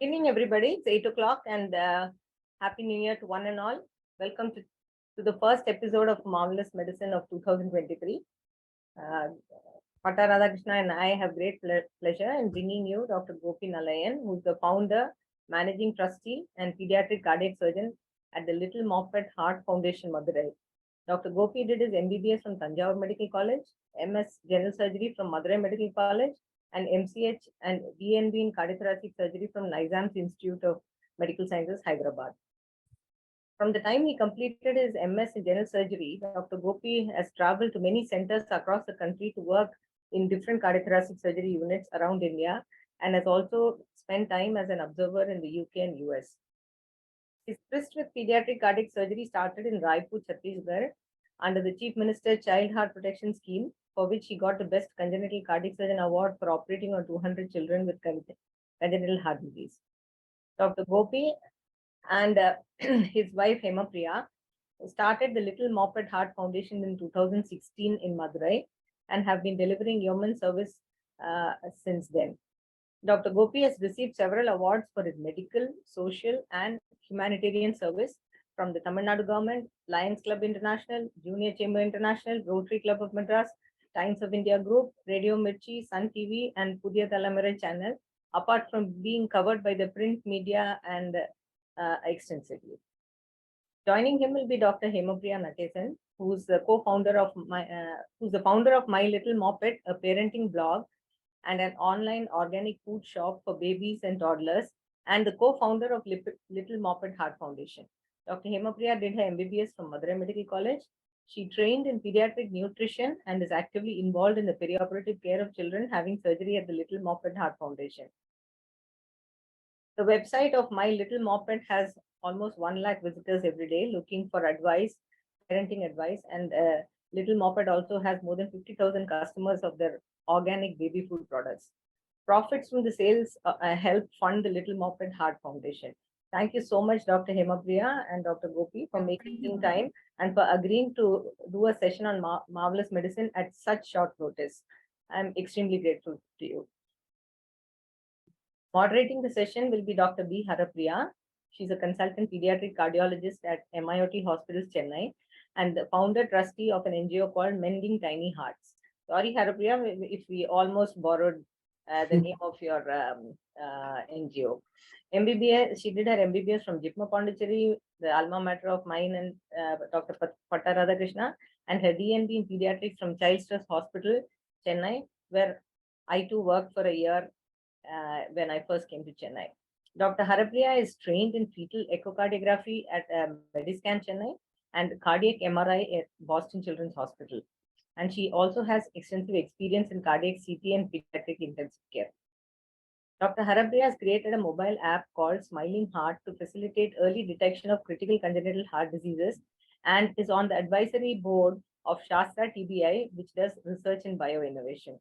Good evening, everybody. It's 8 o'clock and Happy New Year to one and all. Welcome to the first episode of Marvelous Medicine of 2023. Patta Radhakrishna and I have great pleasure in bringing you Dr. Gopi Nallaiyan, who is the founder, managing trustee, and pediatric cardiac surgeon at the Little Moffat Heart Foundation, Madurai. Dr. Gopi did his MBBS from Tanjavur Medical College, MS General Surgery from Madurai Medical College, and MCH and DNB in cardiothoracic surgery from Nizam's Institute of Medical Sciences, Hyderabad. From the time he completed his MS in general surgery, Dr. Gopi has traveled to many centers across the country to work in different cardiothoracic surgery units around India, and has also spent time as an observer in the UK and US. His tryst with pediatric cardiac surgery started in Raipur, Chhattisgarh, under the Chief Minister's Child Heart Protection Scheme, for which he got the Best Congenital Cardiac Surgeon Award for operating on 200 children with congenital heart disease. Dr. Gopi and his wife Hemapriya started the Little Moffat Heart Foundation in 2016 in Madurai and have been delivering human service since then. Dr. Gopi has received several awards for his medical, social, and humanitarian service from the Tamil Nadu government, Lions Club International, Junior Chamber International, Rotary Club of Madras, Times of India Group, Radio Mirchi, Sun TV, and Pudhiya Thalamarai channel, apart from being covered by the print media and extensively. Joining him will be Dr. Hemapriya Natesan, who's the co-founder of founder of My Little Moffat, a parenting blog and an online organic food shop for babies and toddlers, and the co-founder of Little Moffat Heart Foundation. Dr. Hemapriya did her MBBS from Madurai Medical College. She trained in pediatric nutrition and is actively involved in the perioperative care of children having surgery at the Little Moffat Heart Foundation. The website of My Little Moffat has almost 1 lakh visitors every day looking for advice, parenting advice, and Little Moffat also has more than 50,000 customers of their organic baby food products. Profits from the sales help fund the Little Moffat Heart Foundation. Thank you so much, Dr. Hemapriya and Dr. Gopi, for making time and for agreeing to do a session on Marvelous Medicine at such short notice. I'm extremely grateful to you. Moderating the session will be Dr. B. Harapriya. She's a consultant pediatric cardiologist at MIOT Hospitals, Chennai, and the founder trustee of an NGO called Mending Tiny Hearts. Sorry, Harapriya, if we almost borrowed the name of your NGO. MBBS, she did her MBBS from JIPMA Pondicherry, the alma mater of mine and Dr. Patta Radhakrishna, and her DNB in pediatrics from Child's Trust Hospital, Chennai, where I too worked for a year when I first came to Chennai. Dr. Harapriya is trained in fetal echocardiography at Mediscan, Chennai, and cardiac MRI at Boston Children's Hospital. And she also has extensive experience in cardiac CT and pediatric intensive care. Dr. Harapriya has created a mobile app called Smiling Heart to facilitate early detection of critical congenital heart diseases and is on the advisory board of Shastra TBI, which does research in bioinnovation.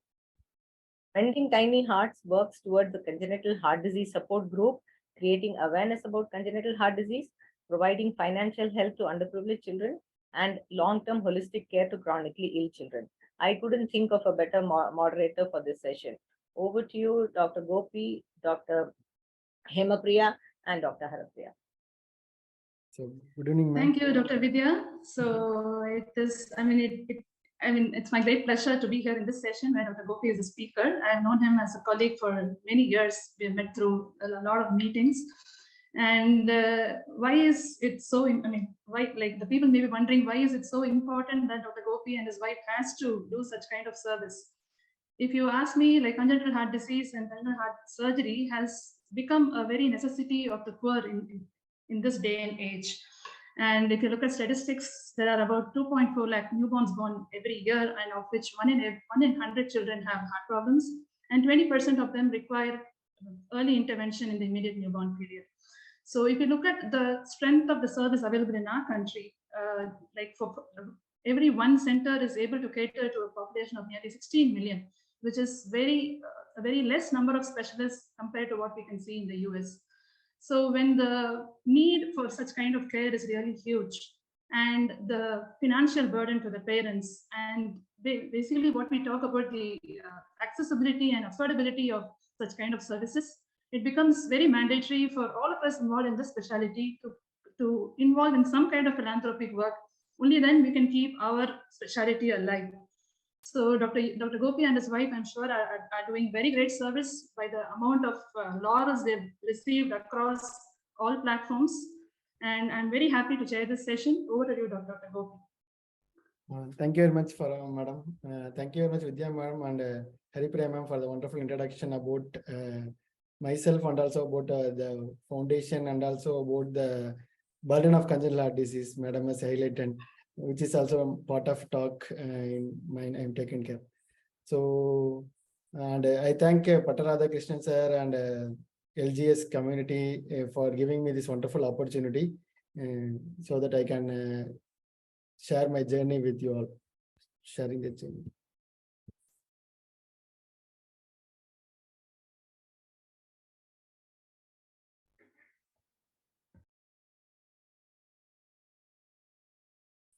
Mending Tiny Hearts works towards the congenital heart disease support group, creating awareness about congenital heart disease, providing financial help to underprivileged children, and long-term holistic care to chronically ill children. I couldn't think of a better moderator for this session. Over to you, Dr. Gopi, Dr. Hemapriya, and Dr. Harapriya. So, good evening, ma'am. Thank you, Dr. Vidya. So it's my great pleasure to be here in this session where Dr. Gopi is a speaker. I've known him as a colleague for many years. We've met through a lot of meetings. And why is it so, why, like the people may be wondering, why is it so important that Dr. Gopi and his wife has to do such kind of service? If you ask me, like congenital heart disease and congenital heart surgery has become a very necessity of the poor in this day and age. And if you look at statistics, there are about 2.4 lakh newborns born every year, and of which 1 in 100 children have heart problems, and 20% of them require early intervention in the immediate newborn period. So if you look at the strength of the service available in our country, like for every one center is able to cater to a population of nearly 16 million, which is a very less number of specialists compared to what we can see in the US. So when the need for such kind of care is really huge, and the financial burden to the parents, and basically what we talk about the accessibility and affordability of such kind of services, it becomes very mandatory for all of us involved in the specialty to involve in some kind of philanthropic work. Only then we can keep our specialty alive. So Dr. Gopi and his wife, I'm sure, are doing very great service by the amount of laurels they've received across all platforms. And I'm very happy to chair this session. Over to you, Dr. Gopi. Thank you very much, for madam. Thank you very much, Vidya ma'am and Hemapriya ma'am, for the wonderful introduction about myself and also about the foundation and also about the burden of congenital heart disease. Madam has highlighted, which is also part of talk in mine. I'm taking care. So, and I thank Patta Krishnan sir and LGS community for giving me this wonderful opportunity so that I can share my journey with you all, sharing the journey.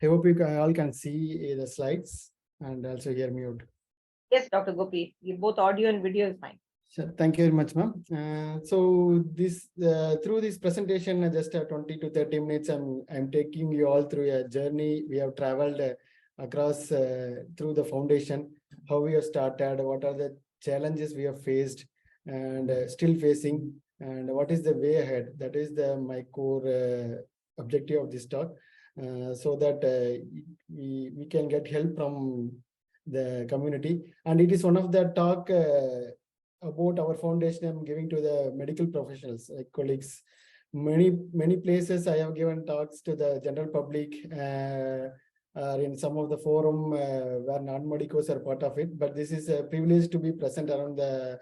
I hope you all can see the slides and also hear me out. Yes, Dr. Gopi, both audio and video is fine. Sure. Thank you very much, ma'am. So this through this presentation, just 20 to 30 minutes, I'm taking you all through a journey we have traveled across through the foundation, how we have started, what are the challenges we have faced and still facing, and what is the way ahead. That is my core objective of this talk, so that we can get help from the community. And it is one of the talk about our foundation I'm giving to the medical professionals, like colleagues. Many places I have given talks to the general public, or in some of the forum where non-medicos are part of it. But this is a privilege to be present around the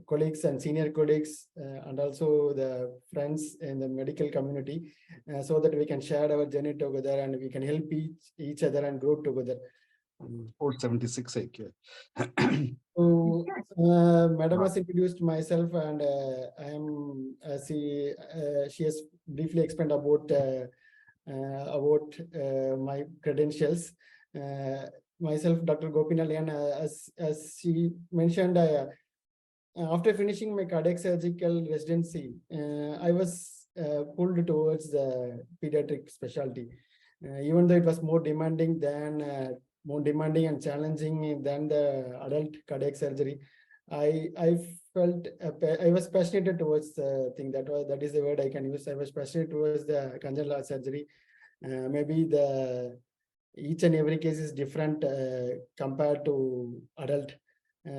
colleagues and senior colleagues and also the friends in the medical community, so that we can share our journey together and we can help each other and grow together. 476 IQ. So, Madam has introduced myself, and I am. She has briefly explained about my credentials. Myself, Dr. Gopi Nallaiyan, as she mentioned, after finishing my cardiac surgical residency, I was pulled towards the pediatric specialty, even though it was more demanding and challenging than the adult cardiac surgery. I felt I was passionate towards the thing. That is the word I can use. I was passionate towards the congenital heart surgery. Maybe each and every case is different compared to adult.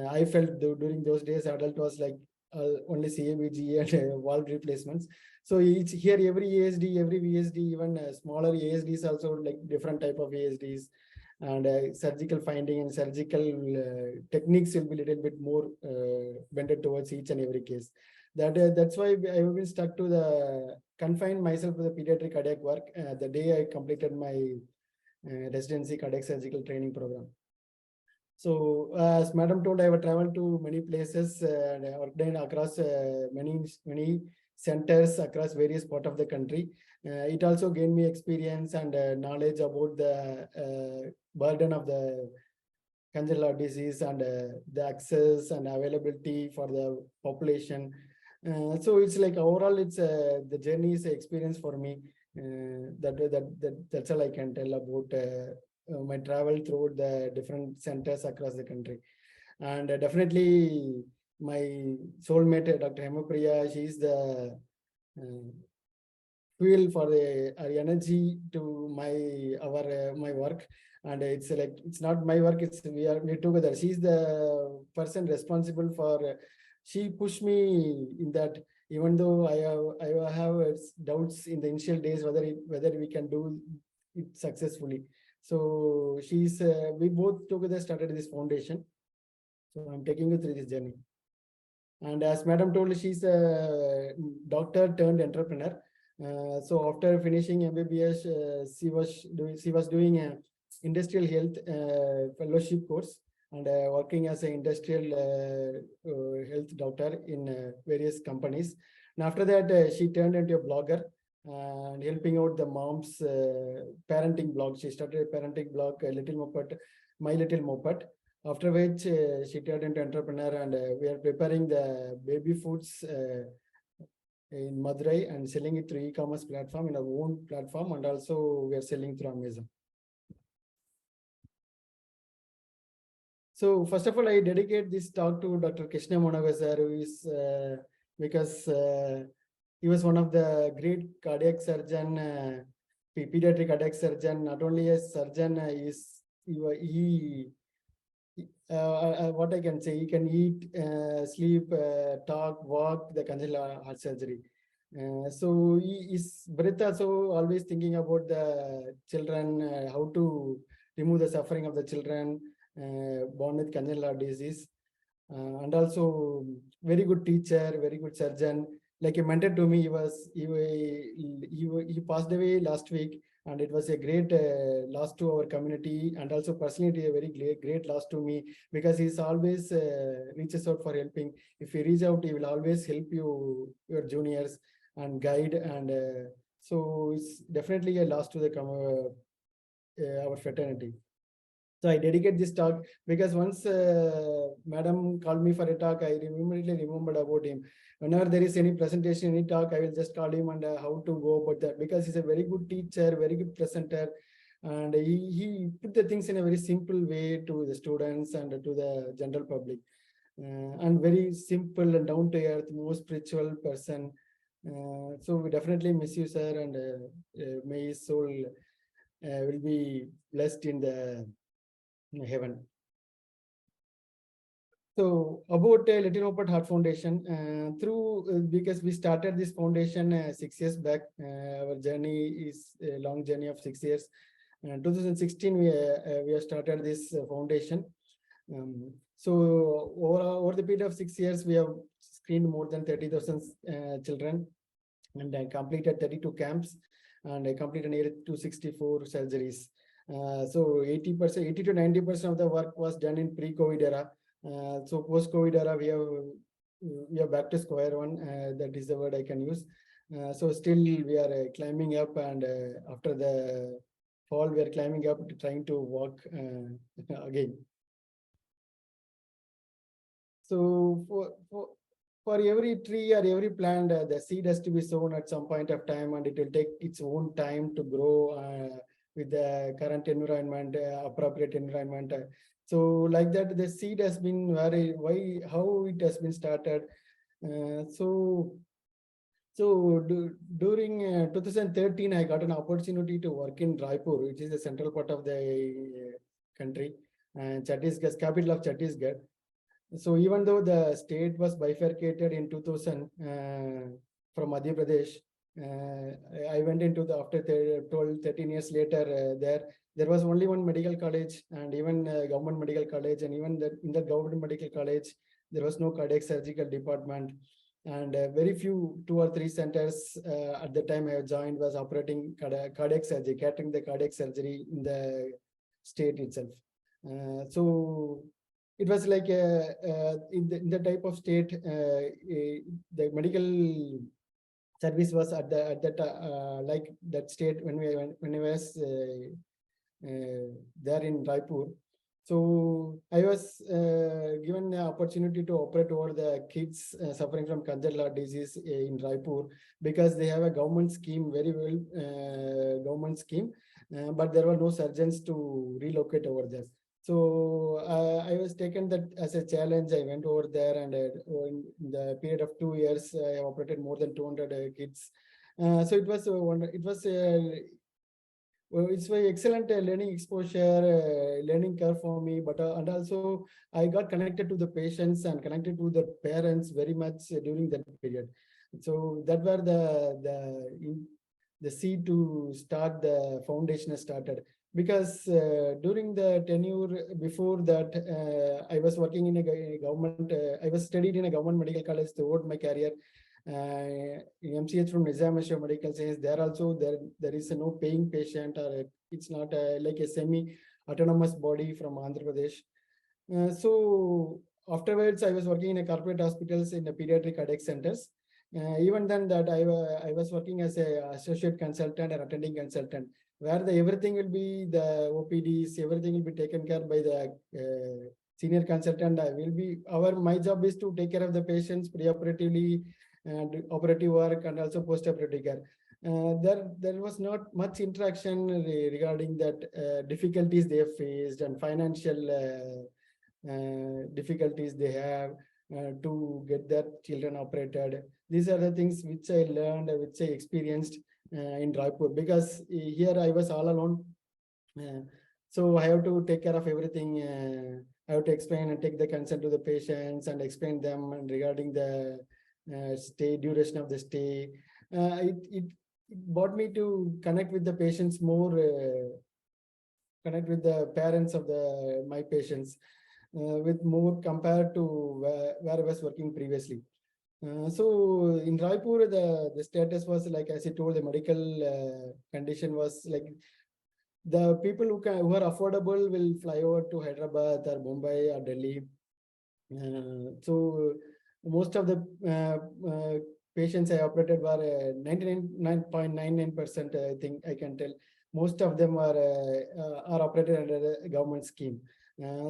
I felt during those days adult was like only CABG and valve replacements. So here every ASD, every VSD, even smaller ASDs also, like different type of ASDs. And surgical finding and surgical techniques will be a little bit more bended towards each and every case. That's why I have been stuck to confine myself to the pediatric cardiac work the day I completed my residency cardiac surgical training program. So as Madam told, I have traveled to many places and worked across many centers across various parts of the country. It also gained me experience and knowledge about the burden of the congenital heart disease and the access and availability for the population. So it's like overall, it's the journey is an experience for me. That's all I can tell about my travel through the different centers across the country. And definitely my soulmate, Dr. Hemapriya, she's the fuel for the energy to my work. And it's like, it's not my work, it's we're together. She's the person responsible for, she pushed me in that, even though I have doubts in the initial days whether we can do it successfully. So we both together started this foundation. So I'm taking you through this journey. And as Madam told, she's a doctor turned entrepreneur. So after finishing MBBS, she was doing a industrial health fellowship course and working as an industrial health doctor in various companies. And after that, she turned into a blogger and helping out the moms parenting blog. She started a parenting blog, My Little Moped. After which she turned into entrepreneur, and we are preparing the baby foods in Madurai and selling it through e-commerce platform in our own platform, and also we are selling through Amazon. So first of all, I dedicate this talk to Dr. Krishna Monaga sir, who is because he was one of the great cardiac surgeon, pediatric cardiac surgeon. Not only a surgeon, he what I can say, he can eat, sleep, talk, walk, the congenital heart surgery. So he is Bharat also always thinking about the children, how to remove the suffering of the children born with congenital heart disease, and also very good teacher, very good surgeon. Like a mentor to me, he passed away last week, and it was a great loss to our community, and also personally a very great loss to me, because he's always reaches out for helping. If he reach out, he will always help your juniors and guide, and so it's definitely a loss to the our fraternity. So I dedicate this talk because once madam called me for a talk, I immediately remembered about him. Whenever there is any presentation, any talk, I will just call him and how to go about that, because he's a very good teacher, very good presenter, and he put the things in a very simple way to the students and to the general public, and very simple and down to earth, more spiritual person. So we definitely miss you, sir, and may his soul will be blessed in the heaven. So about Little Hope Heart Foundation, because we started this foundation 6 years back. Our journey is a long journey of 6 years. 2016 we have started this foundation. So over the period of 6 years, we have screened more than 30,000 children, and completed 32 camps, and I completed nearly 264 surgeries. So 80%, 80 to 90% of the work was done in pre-COVID era. So post-COVID era, we are back to square one. That is the word I can use. So still we are climbing up, and after the fall, we are climbing up to trying to walk again. So for every tree or every plant, the seed has to be sown at some point of time, and it will take its own time to grow with the current environment, appropriate environment. So like that, the seed has been how it has been started. During 2013, I got an opportunity to work in Raipur, which is the central part of the country, and Chhattisgarh, capital of Chhattisgarh. So even though the state was bifurcated in 2000 from Madhya Pradesh, I went into after 13 years later, there was only one medical college, and even government medical college, and even in the government medical college, there was no cardiac surgical department, and very few 2 or 3 centers at the time I joined was operating cardiac surgery, catering the cardiac surgery in the state itself. So it was like in the type of state, the medical service was at that like that state when I was there in Raipur. So I was given the opportunity to operate over the kids suffering from congenital heart disease in Raipur, because they have a government scheme, very well government scheme, but there were no surgeons to relocate over there. So I was taken that as a challenge. I went over there, and in the period of 2 years, I operated more than 200 kids. So it was it's very excellent learning exposure, learning curve for me. But and also I got connected to the patients and connected to the parents very much during that period. So that were the seed to start the foundation started. Because during the tenure before that, I was working in a government, I was studied in a government medical college throughout my career. In MCH from Nizam Medical Science, there is no paying patient, or it's not like a semi-autonomous body from Andhra Pradesh. So afterwards, I was working in a corporate hospitals in the pediatric cardiac centers. Even then that I was working as a associate consultant or attending consultant, where everything will be the OPDs, everything will be taken care by the senior consultant. I will be my job is to take care of the patients preoperatively and operative work and also post-operative care. There was not much interaction regarding that difficulties they have faced and financial difficulties they have to get their children operated. These are the things which I learned, which I experienced in Raipur, because here I was all alone. So I have to take care of everything. I have to explain and take the consent to the patients and explain them and regarding the stay, duration of the stay. It brought me to connect with the patients more, connect with the parents of my patients with more compared to where I was working previously. So in Raipur, the status was like, as I told, the medical condition was like the people who are affordable will fly over to Hyderabad or Mumbai or Delhi. So most of the patients I operated were 99.99%. I think I can tell most of them are operated under a government scheme.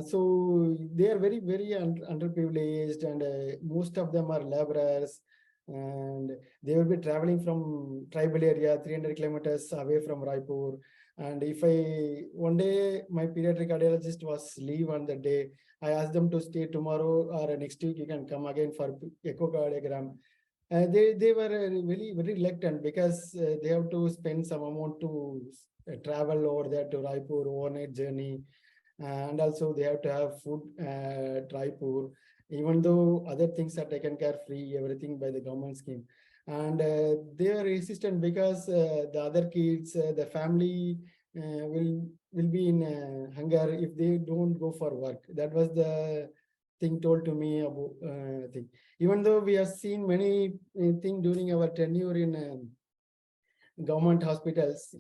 So they are very, very underprivileged, and most of them are laborers, and they will be traveling from tribal area 300 kilometers away from Raipur. And if one day my pediatric cardiologist was leave on the day, I asked them to stay tomorrow or next week, you can come again for echocardiogram. They were very, very reluctant because they have to spend some amount to travel over there to Raipur, overnight journey. And also they have to have food at Raipur, even though other things are taken care free, everything by the government scheme. And they are resistant because the other kids, the family will be in hunger if they don't go for work. That was the thing told to me about thing. Even though we have seen many things during our tenure in government hospitals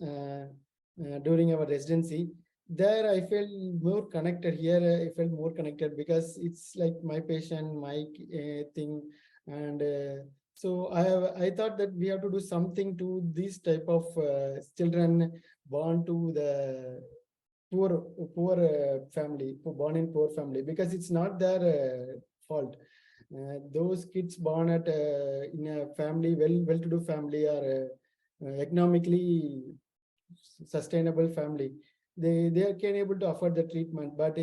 during our residency, there I felt more connected. Here I felt more connected because it's like my patient, my thing. And so I thought that we have to do something to this type of children born to the poor family, born in poor family, because it's not their fault. Those kids born at in a family, well-to-do family, or economically sustainable family, they can able to afford the treatment. But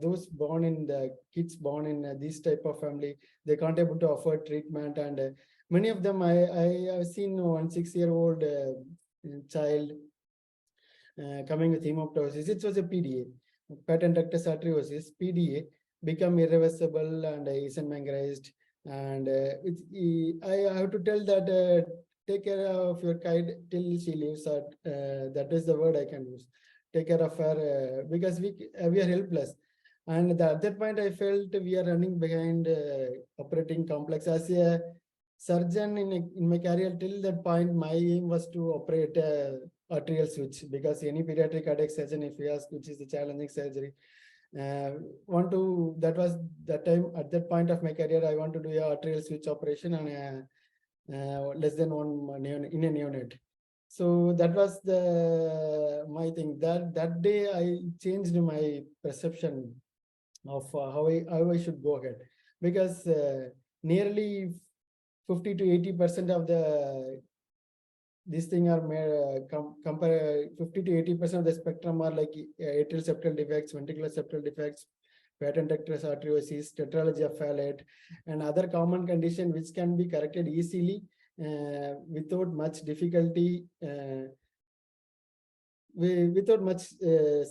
those born in the kids born in this type of family, they can't able to afford treatment. And many of them, I have seen 1 6-year-old child coming with hemoptysis. It was a PDA, patent ductus arteriosus, PDA, become irreversible and is manganized. And I have to tell that take care of your kid till she leaves. That is the word I can use. Take care of her because we are helpless. And at that point, I felt we are running behind operating complex. As a surgeon in my career, till that point, my aim was to operate arterial switch, because any pediatric cardiac surgeon, if you ask which is the challenging surgery, that was that time. At that point of my career, I want to do a arterial switch operation on less than one in a neonate. So that was my thing. That day I changed my perception of how I should go ahead, because nearly 50 to 80% of these things are compare 50 to 80% of the spectrum are like atrial septal defects, ventricular septal defects, patent ductus arteriosus, tetralogy of Fallot, and other common condition which can be corrected easily without much difficulty, without much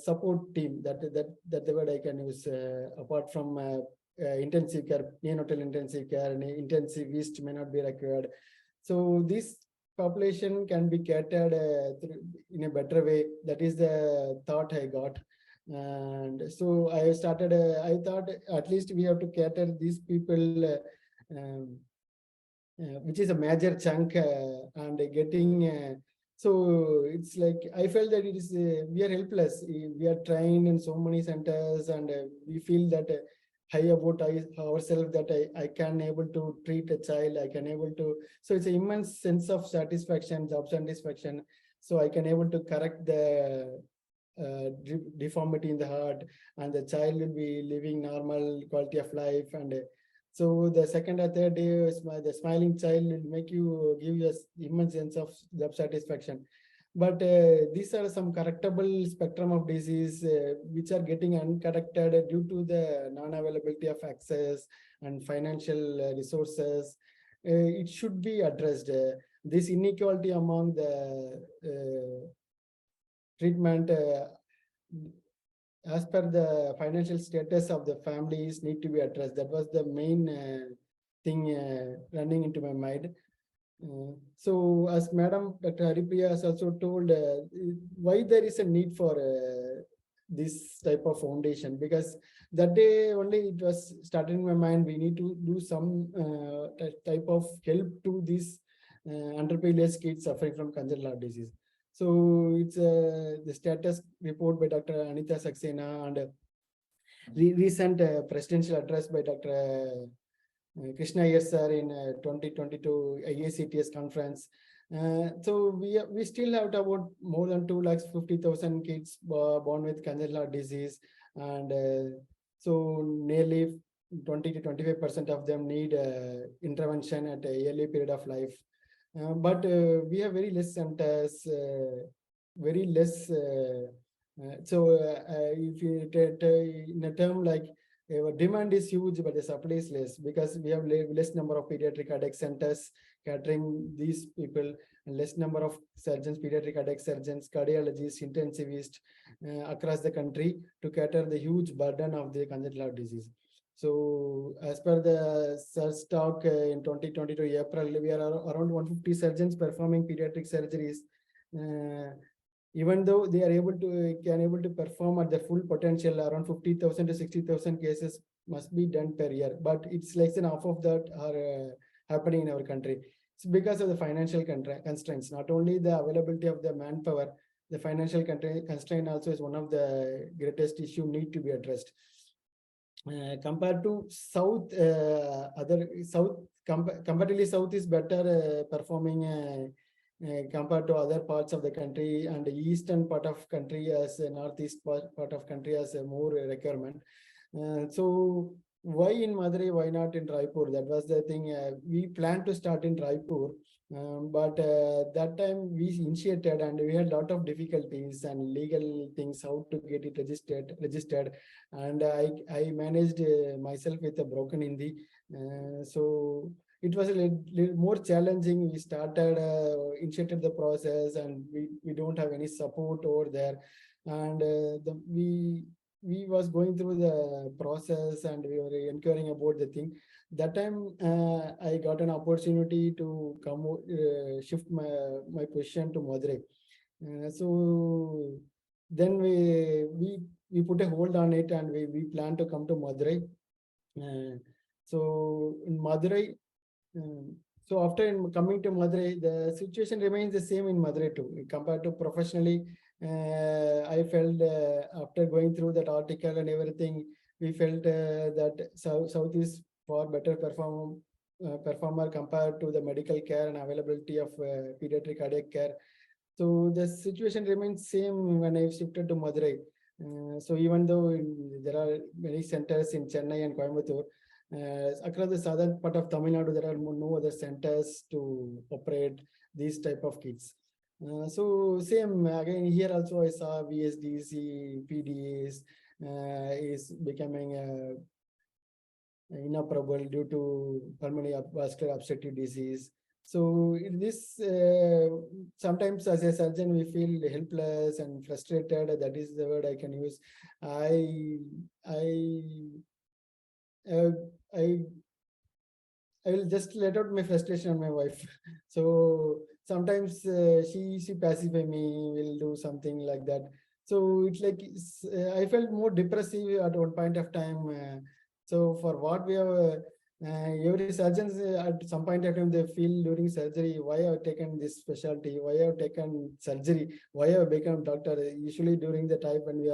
support team. That the word I can use. Apart from intensive care, neonatal intensive care, and intensivist may not be required. So this population can be catered in a better way. That is the thought I got. And so I started, I thought at least we have to cater these people, which is a major chunk, and getting, so it's like, I felt that it is, we are helpless. We are trained in so many centers, and we feel that high about ourselves, that I can able to treat a child, I can able to, so it's an immense sense of satisfaction, job satisfaction. So I can able to correct the deformity in the heart, and the child will be living normal quality of life. And so the second or third day, the smiling child will make you give you a immense sense of job satisfaction. But these are some correctable spectrum of disease which are getting uncorrected due to the non-availability of access and financial resources. It should be addressed. This inequality among the treatment as per the financial status of the families need to be addressed. That was the main thing running into my mind. So as Madam Dr. Haripriya has also told, why there is a need for this type of foundation, because that day only it was started in my mind, we need to do some type of help to these underprivileged kids suffering from congenital heart disease. So it's the status report by Dr. Anita Saxena and recent presidential address by Dr. Krishna Iyer sir in 2022 IACTS conference. So we still have about more than 250,000 kids born with congenital heart disease, and so nearly 20 to 25% of them need intervention at a early period of life. But we have very less centers, very less. If you in a term like demand is huge, but the supply is less, because we have less number of pediatric cardiac centers catering these people, and less number of surgeons, pediatric cardiac surgeons, cardiologists, intensivists across the country to cater the huge burden of the congenital heart disease. So as per the SIRS talk in 2022 April, we are around 150 surgeons performing pediatric surgeries. Even though they are able to perform at the full potential, around 50,000 to 60,000 cases must be done per year, but it's less than half of that are happening in our country. It's because of the financial constraints, not only the availability of the manpower, the financial constraint also is one of the greatest issue need to be addressed. Compared to South, comparatively South is better performing compared to other parts of the country, and the eastern part of country as a northeast part of country has a more requirement. So why in Madurai, why not in Raipur? That was the thing. We planned to start in Raipur, but that time we initiated and we had a lot of difficulties and legal things, how to get it registered. And I managed myself with a broken Hindi. So it was a little more challenging. We started, initiated the process, and we don't have any support over there. And we was going through the process and we were inquiring about the thing. That time I got an opportunity to come shift my position to Madurai. So then we put a hold on it, and we plan to come to Madurai. So in Madurai, so after coming to Madurai, the situation remains the same in Madurai too. Compared to professionally, I felt after going through that article and everything, we felt that South is far better performer compared to the medical care and availability of pediatric cardiac care. So the situation remains same when I shifted to Madurai. So even though there are many centers in Chennai and Coimbatore, across the southern part of Tamil Nadu, there are no other centers to operate these type of kits. So same again here also I saw VSDC, PDAs is becoming inoperable due to pulmonary vascular obstructive disease. So in this, sometimes as a surgeon, we feel helpless and frustrated. That is the word I can use. I will just let out my frustration on my wife. So sometimes she pacify me, will do something like that. So it's like I felt more depressive at one point of time. So for what we have, every surgeons at some point of time they feel during surgery, why I have taken this specialty, why I have taken surgery, why I have become doctor. Usually during the time when we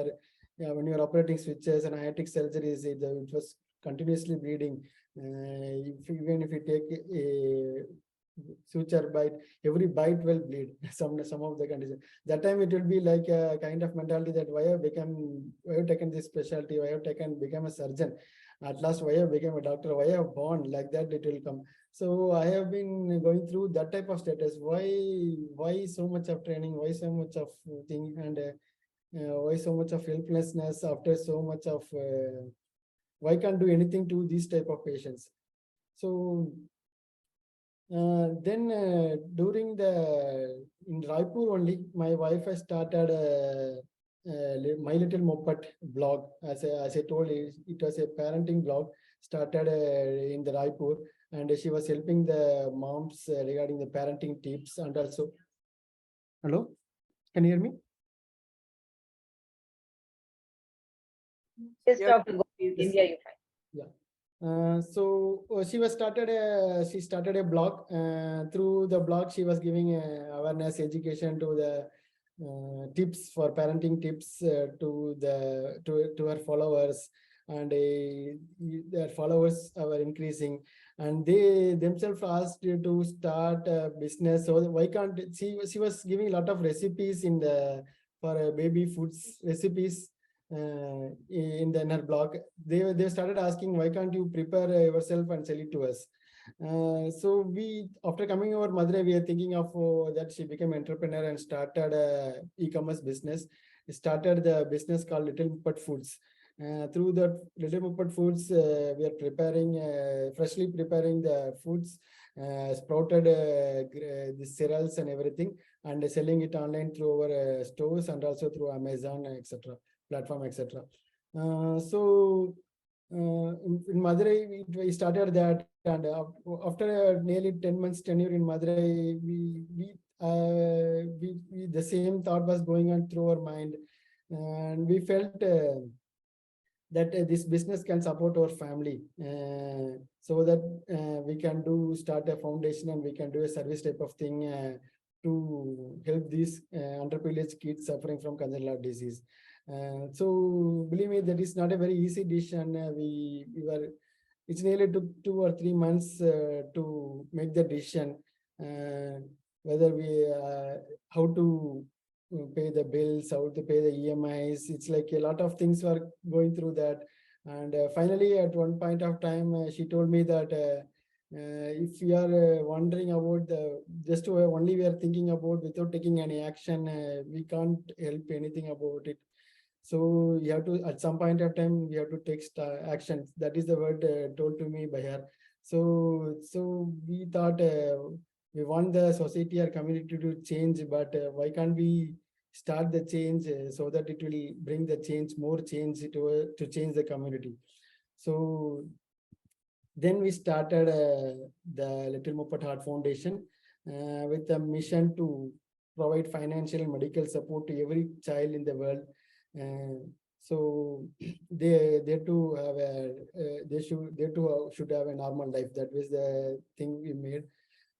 are operating switches and aortic surgeries, it was continuously bleeding. Even if you take suture bite, every bite will bleed. Some of the conditions. That time it will be like a kind of mentality that why I have taken this specialty, why I have become a surgeon. At last, why I became a doctor, why I have born, like that it will come. So I have been going through that type of status. Why so much of training? Why so much of thing? And why so much of helplessness after so much of why can't do anything to these type of patients? So then during the in Raipur only, my wife has started My Little Moped blog. As I told you, it was a parenting blog started in the Raipur, and she was helping the moms regarding the parenting tips. And also, hello, can you hear me? Yes, Yeah. Dr. Gopi, you can Yes. hear you fine. Yeah. She started a blog. Through the blog, she was giving awareness, education to the tips for parenting tips to her followers, and their followers were increasing, and they themselves asked her to start a business. So why can't she was giving a lot of recipes for baby foods recipes in her blog. They started asking, why can't you prepare yourself and sell it to us? So we, after coming over Madurai, we are thinking of that she became entrepreneur and started a e-commerce business. Started the business called Little Muppet Foods. Through the Little Muppet Foods, we are freshly preparing the foods, sprouted the cereals and everything, and selling it online through our stores and also through Amazon, etc. platform, etc. In Madurai, we started that, and after nearly 10 months tenure in Madurai, the same thought was going on through our mind, and we felt that this business can support our family, so that we can start a foundation and we can do a service type of thing to help these underprivileged kids suffering from congenital disease. So believe me, that is not a very easy decision. It's nearly took 2 or 3 months to make the decision, whether how to pay the bills, how to pay the EMIs. It's like a lot of things were going through that. And finally, at one point of time, she told me that if we are wondering about only we are thinking about without taking any action, we can't help anything about it. So you have to, at some point of time, we have to take action. That is the word told to me by her. So we thought we want the society or community to change, but why can't we start the change so that it will bring the change, more change to change the community. So then we started the Little Muppet Heart Foundation with a mission to provide financial and medical support to every child in the world. So they too have they too should have a normal life. That was the thing we made.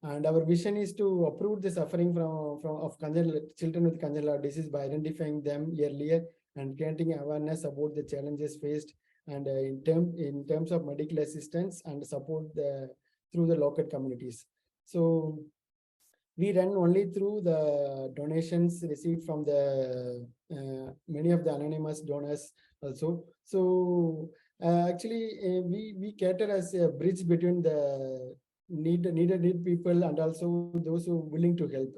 And our vision is to uproot the suffering of children with congenital disease by identifying them earlier and creating awareness about the challenges faced, and in terms of medical assistance and support through the local communities. So we run only through the donations received from the many of the anonymous donors also. So actually, we cater as a bridge between the need people and also those who are willing to help.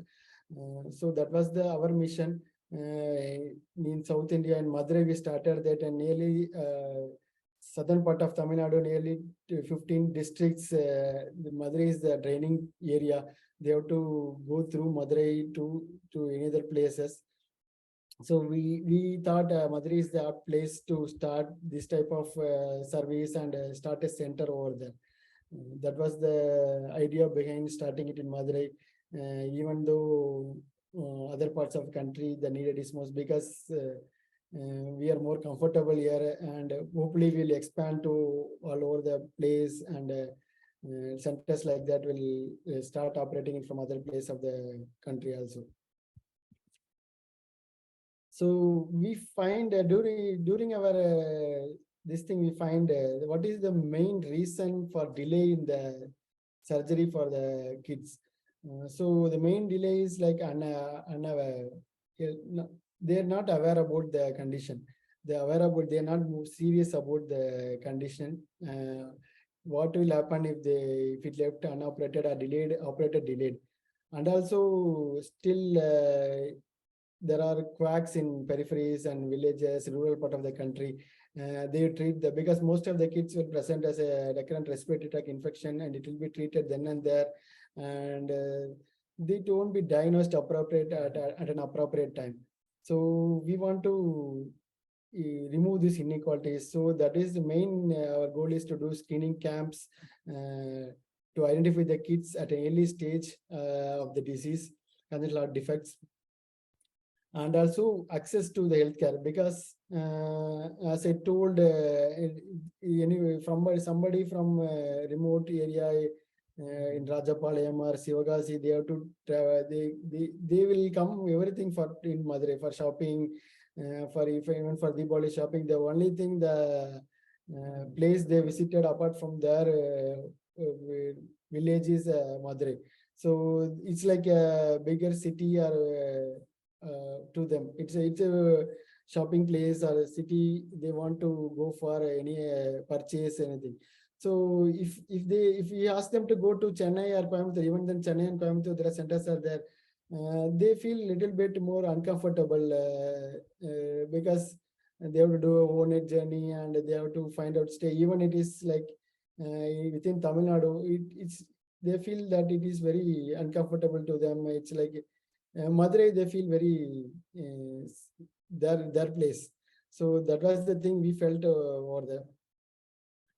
So that was our mission. In South India and Madurai, we started that, and nearly southern part of Tamil Nadu, nearly 15 districts. Madurai is the draining area. They have to go through Madurai to any other places. So we thought Madurai is the place to start this type of service and start a center over there. That was the idea behind starting it in Madurai, even though other parts of the country the needed is most, because we are more comfortable here, and hopefully we'll expand to all over the place, and centers like that will start operating from other places of the country also. So we find during our this thing, we find what is the main reason for delay in the surgery for the kids. So the main delay is like they're not aware about the condition. They're aware about, they're not serious about the condition. What will happen if it left unoperated or delayed, operated delayed. And also still there are quacks in peripheries and villages, rural part of the country. They treat because most of the kids will present as a recurrent respiratory tract infection, and it will be treated then and there, and they don't be diagnosed appropriate at an appropriate time. So we want to remove these inequalities. So that is the main, our goal is to do screening camps to identify the kids at an early stage of the disease, congenital heart defects, and also access to the healthcare, because as I told, anyway, from somebody from remote area in Rajapalayam or Sivagasi, they have to travel, they will come everything for in Madurai for shopping, for even for Diwali shopping. The only thing, the place they visited apart from their village is Madurai. So it's like a bigger city, or to them. It's a shopping place or a city. They want to go for any purchase, anything. So if we ask them to go to Chennai or Coimbatore, even then Chennai and Coimbatore, their centers are there. They feel a little bit more uncomfortable because they have to do a overnight journey, and they have to find out stay. Even it is like within Tamil Nadu, it's they feel that it is very uncomfortable to them. It's like Madurai, they feel very their place. So that was the thing we felt over there.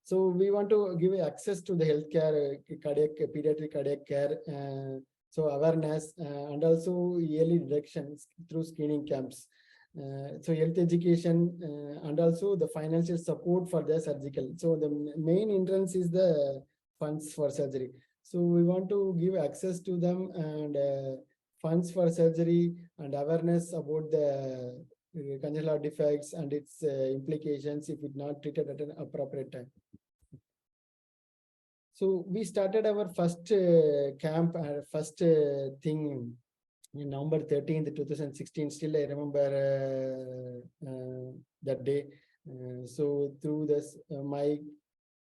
So we want to give access to the healthcare, cardiac, pediatric cardiac care, so awareness, and also early detection through screening camps. So health education, and also the financial support for the surgical. So the main entrance is the funds for surgery. So we want to give access to them, and funds for surgery, and awareness about the congenital heart defects and its implications if it not treated at an appropriate time. So we started our first camp, first thing in November 13th, 2016. Still, I remember that day. So through this,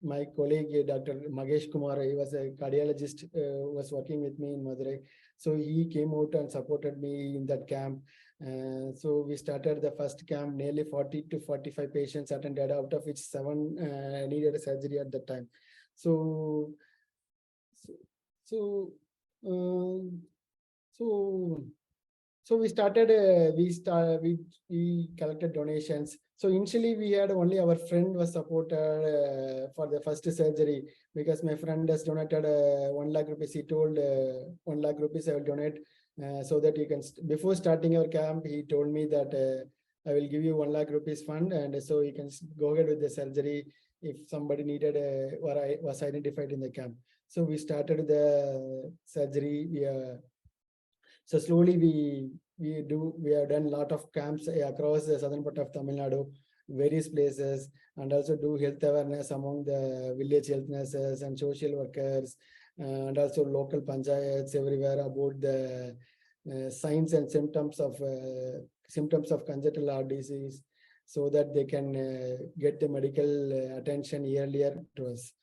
my colleague, Dr. Magesh Kumar, he was a cardiologist, was working with me in Madurai. So he came out and supported me in that camp. So we started the first camp. Nearly 40 to 45 patients attended, out of which 7 needed surgery at the time. So so we started. We collected donations. So initially we had only our friend was supported for the first surgery, because my friend has donated 1 lakh rupees. He told 1 lakh rupees I will donate, so that you can. Before starting our camp, he told me that I will give you 1 lakh rupees fund, and so you can go ahead with the surgery if somebody needed or I was identified in the camp. So we started the surgery. So slowly we have done a lot of camps across the southern part of Tamil Nadu, various places, and also do health awareness among the village health nurses and social workers, and also local panchayats everywhere about the signs and symptoms of congenital heart disease, so that they can get the medical attention earlier to us.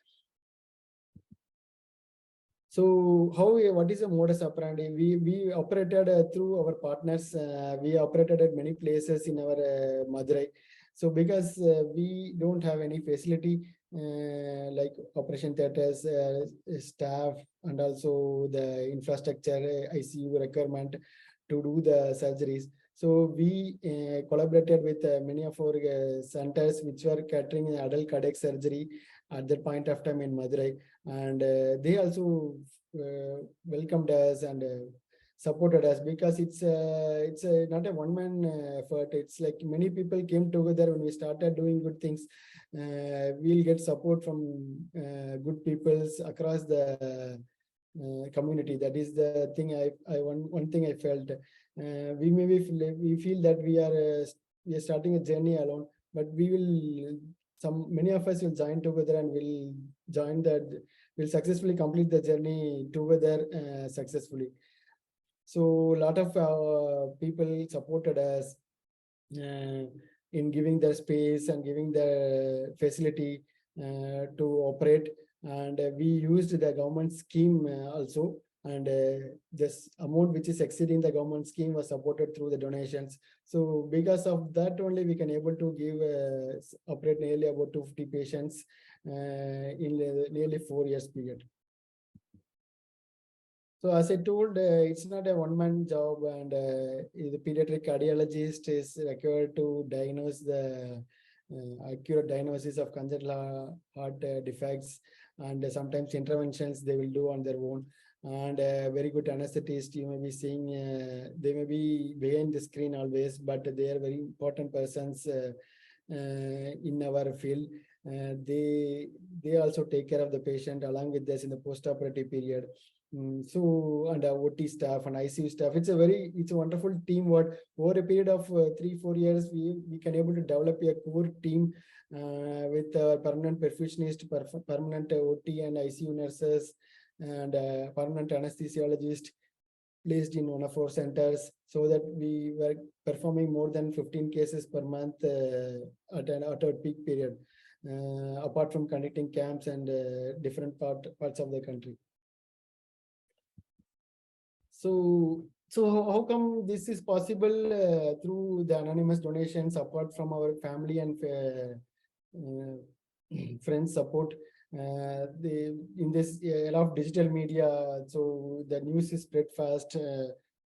So what is the modus operandi? We operated through our partners. We operated at many places in our Madurai. So because we don't have any facility like operation theaters, staff, and also the infrastructure, ICU requirement to do the surgeries. So we collaborated with many of our centers which were catering adult cardiac surgery at that point of time in Madurai, and they also welcomed us and supported us, because it's not a one-man effort. It's like many people came together when we started doing good things. We'll get support from good peoples across the community. That is the thing. One thing I felt. We feel that we are starting a journey alone, but we will. Many of us will join together and will join the will successfully complete the journey together successfully. So a lot of people supported us in giving the space and giving the facility to operate. And we used the government scheme also. And this amount which is exceeding the government scheme was supported through the donations. So because of that only we can able to give operate nearly about 250 patients in nearly 4 years period. So as I told, it's not a one-man job, and the pediatric cardiologist is required to diagnose the accurate diagnosis of congenital heart defects, and sometimes interventions they will do on their own. And very good anesthetist, you may be seeing, they may be behind the screen always, but they are very important persons in our field. They also take care of the patient along with us in the post-operative period. So, and OT staff and ICU staff, it's a wonderful team. What over a period of 3-4 years, we can able to develop a core team with permanent perfusionist, permanent OT and ICU nurses, and permanent anesthesiologist placed in one of our centers, so that we were performing more than 15 cases per month at our peak period, apart from conducting camps and different parts of the country. So how come this is possible through the anonymous donations, apart from our family and friends support? In this era of digital media, so the news is spread fast.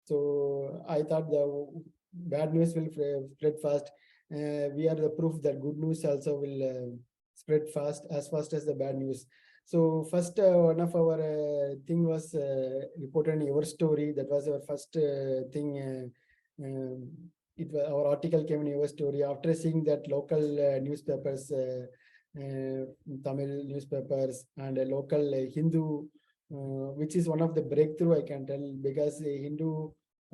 So I thought the bad news will spread fast. We are the proof that good news also will spread fast as the bad news. So first, one of our thing was reported in Your Story. That was our first thing. It was, our article came in Your Story after seeing that local newspapers, Tamil newspapers, and a local Hindu, which is one of the breakthrough I can tell, because a Hindu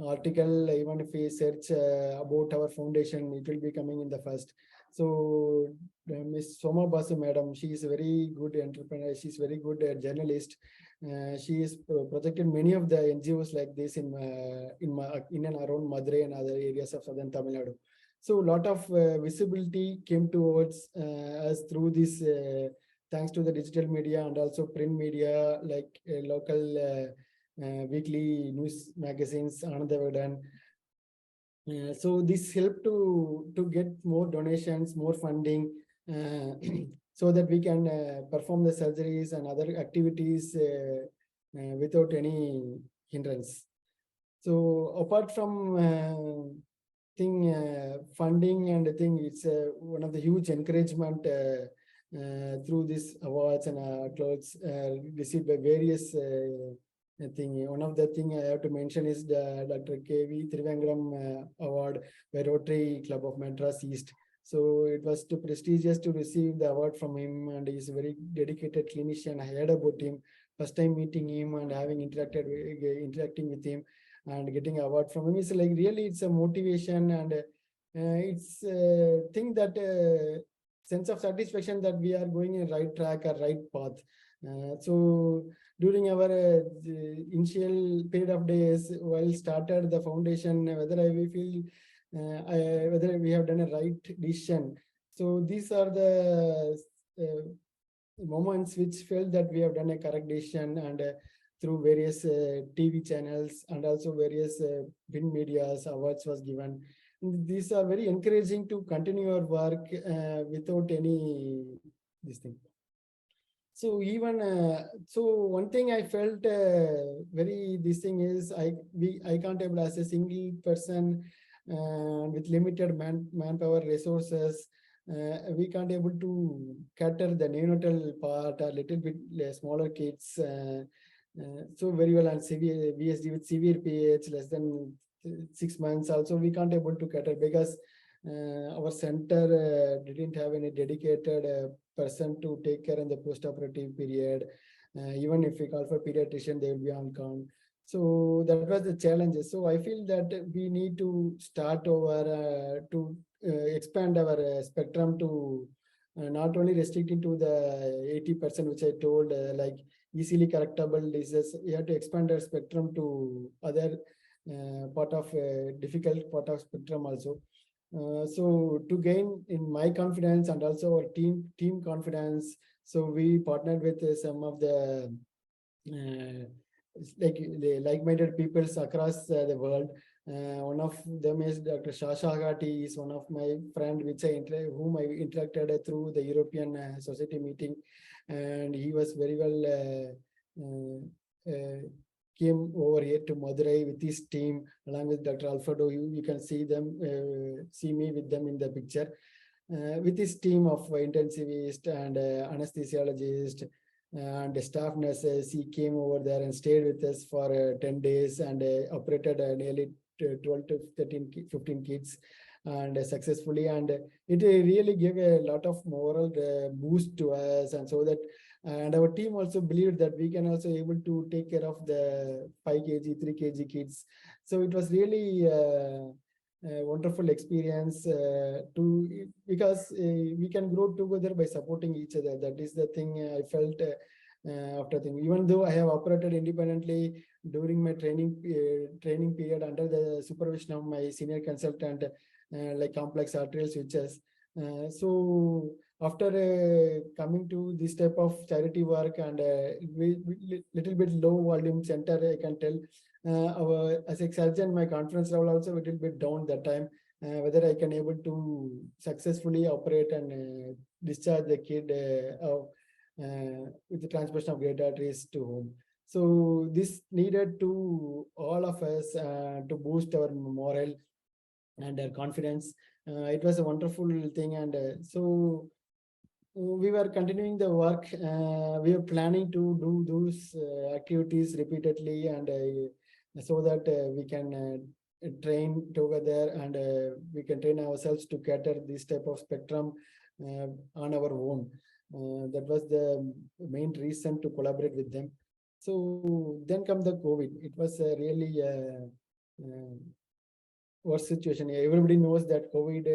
article, even if we search about our foundation, it will be coming in the first. So Miss Soma Basu madam, she is a very good entrepreneur. She's very good journalist. She is projected many of the NGOs like this in and around Madurai and other areas of southern Tamil Nadu. So a lot of visibility came towards us through this, thanks to the digital media and also print media like local weekly news magazines, Anandavadan. So this helped to get more donations, more funding, so that we can perform the surgeries and other activities without any hindrance. So apart from funding and it's one of the huge encouragement through these awards and clothes received by various thing. One of the thing I have to mention is the Dr. K.V. Trivangram award by Rotary Club of Madras East. So it was too prestigious to receive the award from him, and he's a very dedicated clinician. I heard about him, first time meeting him and having interacting with him and getting an award from him. It's like really, it's a motivation, and it's a thing that sense of satisfaction that we are going in right track or right path. So during our initial period of days while started the foundation, whether we feel whether we have done a right decision. So these are the moments which felt that we have done a correct decision, and through various TV channels and also various print medias, awards was given. These are very encouraging to continue our work without any this thing. So even so, one thing I felt very this thing is I can't able as a single person with limited manpower resources. We can't able to cater the neonatal part, a little bit smaller kids. So very well, and severe VSD with severe PH less than 6 months. Also, we can't able to cater because our center didn't have any dedicated person to take care in the post-operative period. Even if we call for pediatrician, they will be on call. So that was the challenges. So I feel that we need to start over to expand our spectrum to not only restricting to the 80%, which I told, like easily correctable diseases. You have to expand our spectrum to other part of difficult part of spectrum also. So to gain in my confidence and also our team confidence, so we partnered with some of the uh, like-minded peoples across the world. One of them is Dr. Shasha Agati, is one of my friend whom I interacted through the European Society meeting, and he was very well came over here to Madurai with his team along with Dr. Alfredo. You can see them, see me with them in the picture. With his team of intensivist and anesthesiologist and staff nurses, he came over there and stayed with us for 10 days and operated nearly 12 to 13, 15 kids and successfully. And it really gave a lot of moral boost to us, and so that and our team also believed that we can also able to take care of the 5 kg, 3 kg kids. So it was really a wonderful experience because we can grow together by supporting each other. That is the thing I felt after thing. Even though I have operated independently during my training period under the supervision of my senior consultant, like complex arterial switches. So after coming to this type of charity work and little bit low volume center, I can tell as a surgeon, my confidence level also a little bit down that time, whether I can able to successfully operate and discharge the kid with the transmission of great arteries to home. So this needed to all of us to boost our morale and our confidence. It was a wonderful thing, and so we were continuing the work. We were planning to do those activities repeatedly, and so that we can train together and we can train ourselves to cater this type of spectrum on our own. That was the main reason to collaborate with them. So then come the COVID. It was really worst situation. Everybody knows that COVID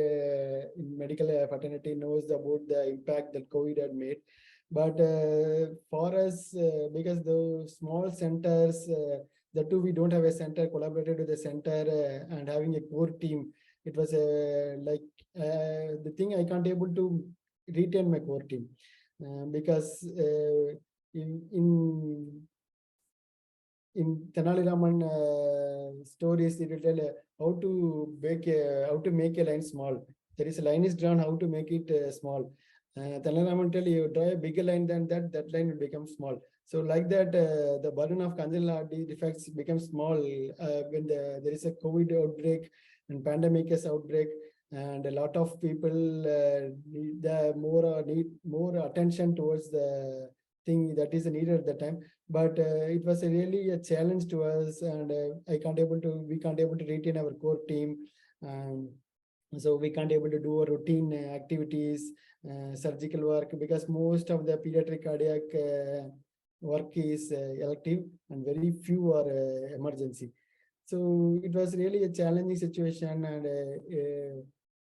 in medical fraternity knows about the impact that COVID had made. But for us, because the small centers, the two we don't have a center, collaborated with the center and having a core team. It was like the thing I can't able to retain my core team because in Tenali Raman stories, it will tell how to make a line small. There is a line is drawn, how to make it small. Tenali Raman tell you draw a bigger line than that, that line will become small. So like that, the burden of congenital defects becomes small when there is a COVID outbreak and pandemic is outbreak, and a lot of people need more attention towards the thing that is needed at the time. But it was really a challenge to us, and we can't able to retain our core team. So we can't able to do our routine activities, surgical work, because most of the pediatric cardiac work is elective and very few are emergency. So it was really a challenging situation, and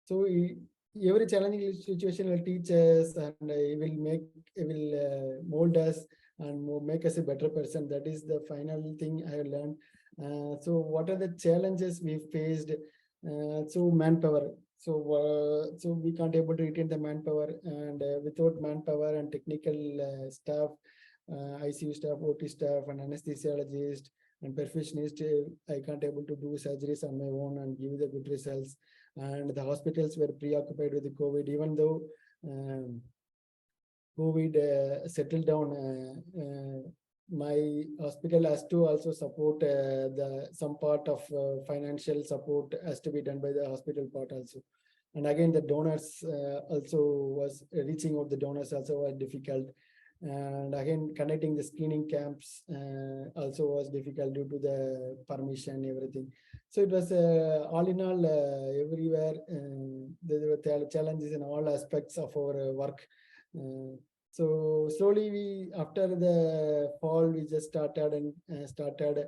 so every challenging situation will teach us, and it will mold us and make us a better person. That is the final thing I have learned. So what are the challenges we faced? So manpower. So we can't able to retain the manpower, and without manpower and technical staff, ICU staff, OT staff, and anesthesiologist and perfusionist, I can't able to do surgeries on my own and give the good results. And the hospitals were preoccupied with the COVID, even though COVID settled down. My hospital has to also support some part of financial support has to be done by the hospital part also. And again, the donors also was reaching out the donors also was difficult. And again, conducting the screening camps also was difficult due to the permission, everything. So it was all in all, everywhere there were challenges in all aspects of our work. So slowly after the fall, we just started and started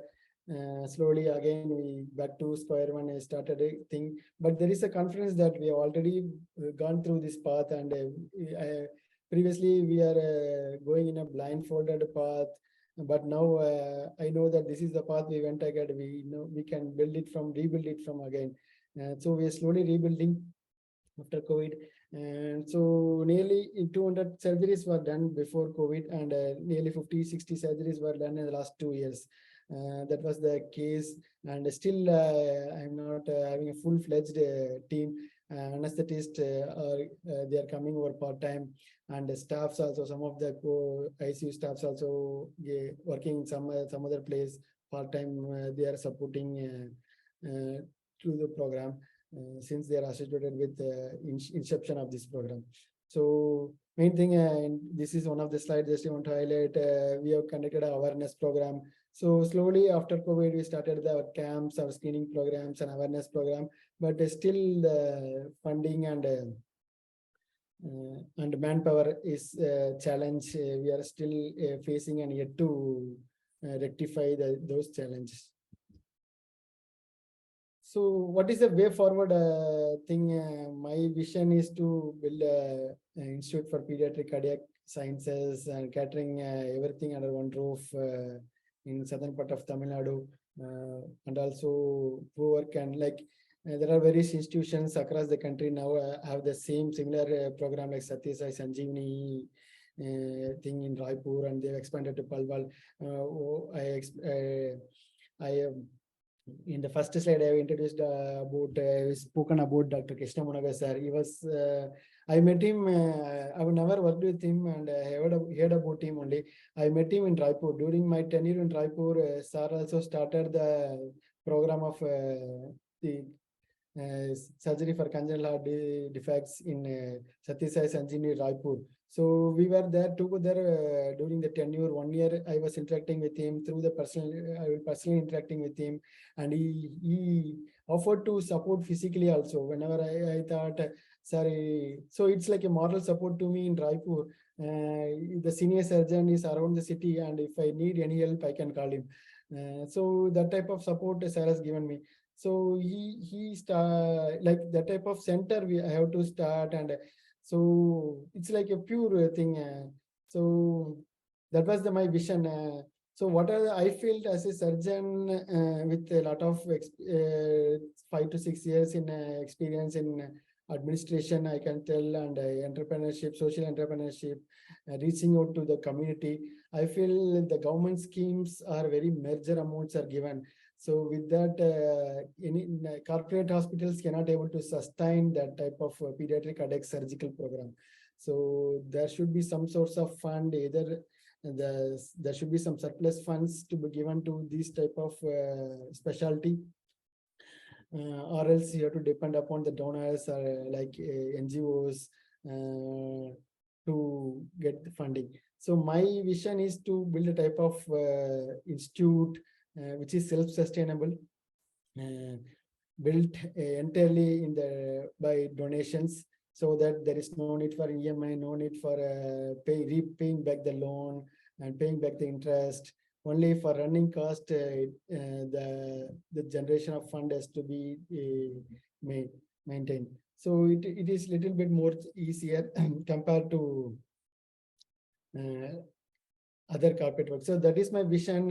slowly again, we back to square one, I started a thing. But there is a confidence that we have already gone through this path, and previously we are going in a blindfolded path, but now I know that this is the path we went ahead. We know we can rebuild it from again. So we are slowly rebuilding after COVID. And so nearly 200 surgeries were done before COVID, and nearly 50, 60 surgeries were done in the last 2 years. That was the case. And still, I'm not having a full-fledged team. Anesthetists they are coming over part-time, and the staffs also, some of the ICU staffs also working in some other place part-time. They are supporting through the program since they are associated with the inception of this program. So main thing, and this is one of the slides just I want to highlight, we have conducted an awareness program. So slowly after COVID, we started the camps, our screening programs and awareness program, but still the funding and manpower is a challenge we are still facing and yet to rectify those challenges. So what is the way forward thing? My vision is to build an institute for pediatric cardiac sciences and catering everything under one roof in southern part of Tamil Nadu, and also work and like there are various institutions across the country now have the similar program like Satya Sai Sanjeevani thing in Raipur, and they've expanded to Palwal. I in the first slide, I have introduced spoken about Dr. Krishna sir. He was, I met him, I have never worked with him, and I heard about him only. I met him in Raipur. During my tenure in Raipur, sir also started the program of the surgery for congenital heart defects in Satya Sai Sanjeevani Raipur. So we were there together during the tenure. 1 year I was interacting with him through the I was personally interacting with him, and he offered to support physically also whenever I thought, sorry. So it's like a moral support to me in Raipur. The senior surgeon is around the city, and if I need any help, I can call him. So that type of support sir has given me. So he start like that type of center I have to start, and so it's like a pure thing. So that was my vision. So what I feel as a surgeon with a lot of 5 to 6 years in experience in administration, I can tell, and entrepreneurship, social entrepreneurship, reaching out to the community. I feel the government schemes are very major amounts are given. So with that, any corporate hospitals cannot able to sustain that type of pediatric cardiac surgical program. So there should be some source of fund, either there should be some surplus funds to be given to this type of specialty, or else you have to depend upon the donors like NGOs to get the funding. So my vision is to build a type of institute which is self-sustainable, built entirely in by donations, so that there is no need for EMI, no need for repaying back the loan and paying back the interest. Only for running cost, the generation of fund has to be maintained. So it is little bit more easier compared to other corporate work. So that is my vision.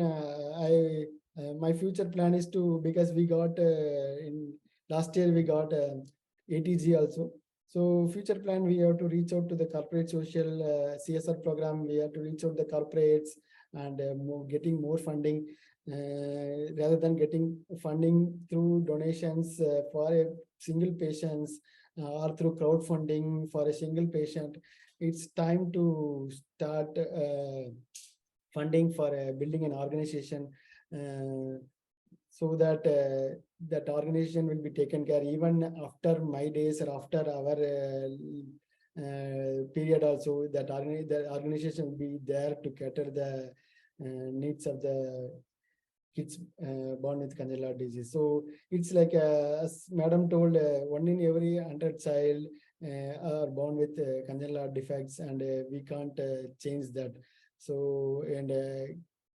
My future plan is to, because we got in last year we got ATG also. So future plan, we have to reach out to the corporate social CSR program. We have to reach out the corporates and getting more funding rather than getting funding through donations for a single patients or through crowdfunding for a single patient. It's time to start funding for building an organization so that that organization will be taken care even after my days or after our period also. That the organization will be there to cater the needs of the kids born with congenital heart disease. So it's like as madam told, 1 in every 100 child are born with congenital heart defects, and we can't change that. So and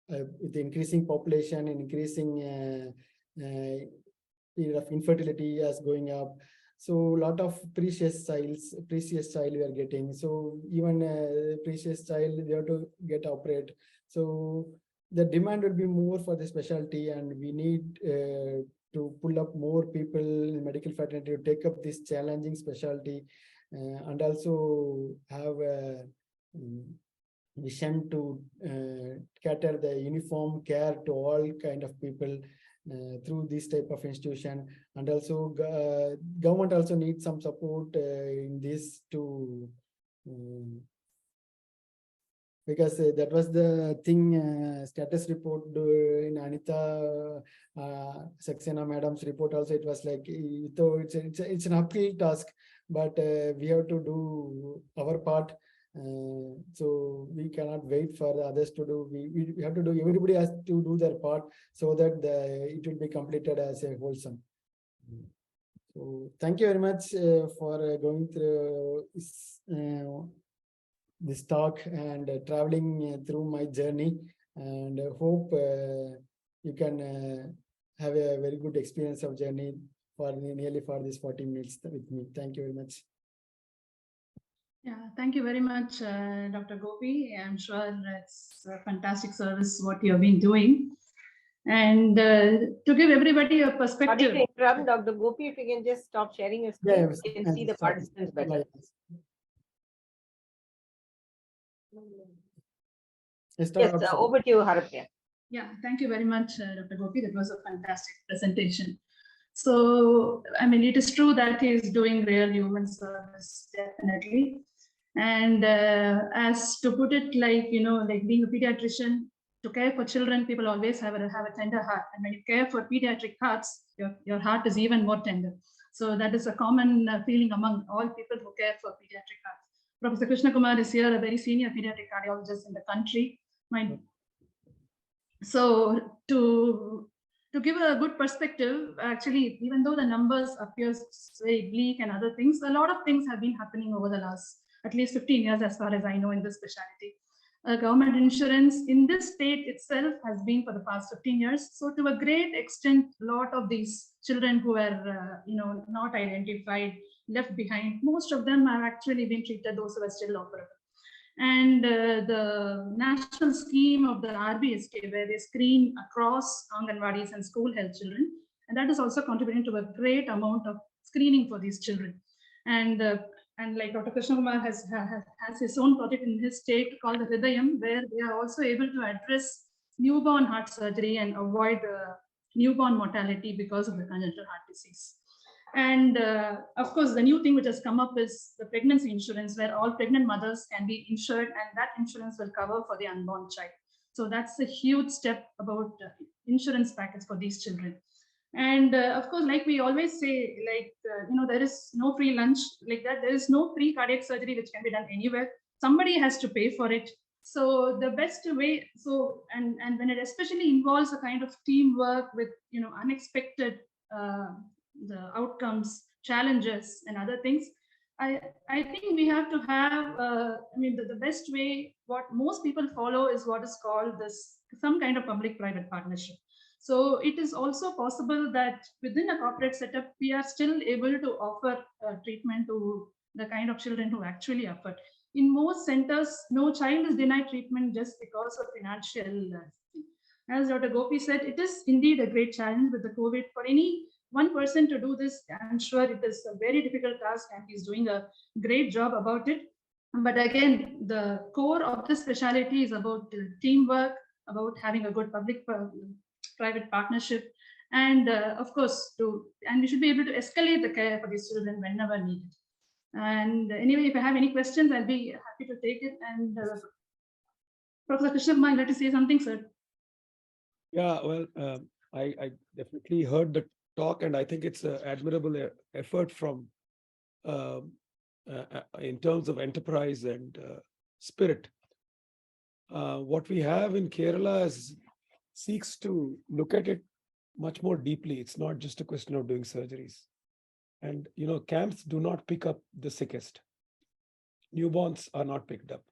with the increasing population and increasing period of infertility as going up, so a lot of precious child we are getting. So even precious child we have to get operate. So the demand would be more for the specialty, and we need to pull up more people in medical fraternity to take up this challenging specialty, and also have a vision to cater the uniform care to all kind of people through this type of institution. And also government also needs some support in this to because that was the thing, status report in Anita Saxena madam's report also. It was like, so it's an uphill task, but we have to do our part. So we cannot wait for others to do. We have to do. Everybody has to do their part so that it will be completed as a wholesome. So thank you very much for going through this talk and traveling through my journey, and hope you can have a very good experience of journey for nearly for this 40 minutes with me. Thank you very much. Yeah, thank you very much, Dr. Gopi. I'm sure it's a fantastic service what you have been doing. And to give everybody a Sorry perspective. to interrupt, Dr. Gopi, if you can just stop sharing your screen, Yeah, you can see the participants better. Yes, Over to you, Harapriya. Yeah, thank you very much, Dr. Gopi. That was a fantastic presentation. So, I mean, it is true that he is doing real human service, definitely. And as to put it, like, you know, like being a pediatrician, to care for children, people always have a tender heart. And when you care for pediatric hearts, your heart is even more tender. So that is a common feeling among all people who care for pediatric hearts. Professor Krishna Kumar is here, a very senior pediatric cardiologist in the country. So to give a good perspective, actually, even though the numbers appear very bleak and other things, a lot of things have been happening over the last at least 15 years, as far as I know, in this specialty. Government insurance in this state itself has been for the past 15 years. So to a great extent, a lot of these children who were, not identified, left behind, most of them have actually been treated, those who are still operable. And the national scheme of the RBSK, where they screen across Anganwadis and school health children, and that is also contributing to a great amount of screening for these children. And like Dr. Krishna Kumar has his own project in his state called the Hridayam, where they are also able to address newborn heart surgery and avoid newborn mortality because of the congenital heart disease. And of course, the new thing which has come up is the pregnancy insurance, where all pregnant mothers can be insured, and that insurance will cover for the unborn child. So that's a huge step about insurance package for these children. And of course, like we always say, like, there is no free lunch, like that. There is no free cardiac surgery which can be done anywhere. Somebody has to pay for it. So the best way, and when it especially involves a kind of teamwork with, unexpected the outcomes, challenges, and other things, I think we have to have, the best way, what most people follow is what is called some kind of public-private partnership. So it is also possible that within a corporate setup, we are still able to offer treatment to the kind of children who actually offer. In most centers, no child is denied treatment just because of financial. As Dr. Gopi said, it is indeed a great challenge with the COVID. For any one person to do this, I'm sure it is a very difficult task, and he's doing a great job about it. But again, the core of this specialty is about teamwork, about having a good public-private partnership, and of course, we should be able to escalate the care for these children whenever needed. And anyway, if I have any questions, I'll be happy to take it. And Professor Krishna, I'd like to say something, sir. Yeah, well, I definitely heard the talk, and I think it's an admirable effort from in terms of enterprise and spirit. What we have in Kerala seeks to look at it much more deeply. It's not just a question of doing surgeries. And, camps do not pick up the sickest. Newborns are not picked up.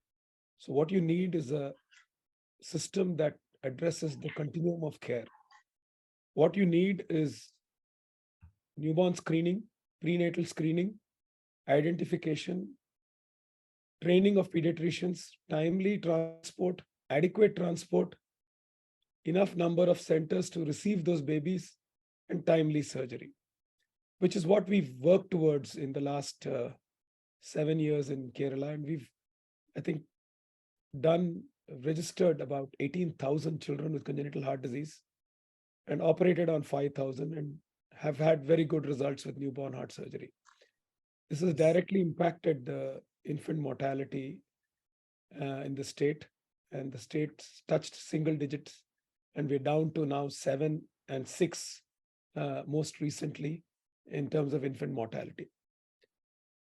So what you need is a system that addresses the continuum of care. What you need is newborn screening, prenatal screening, identification, training of pediatricians, timely transport, adequate transport, enough number of centers to receive those babies and timely surgery, which is what we've worked towards in the last 7 years in Kerala. And we've, I think, registered about 18,000 children with congenital heart disease and operated on 5,000 and have had very good results with newborn heart surgery. This has directly impacted the infant mortality in the state, and the state touched single digits, and we're down to now 7 and 6 most recently in terms of infant mortality.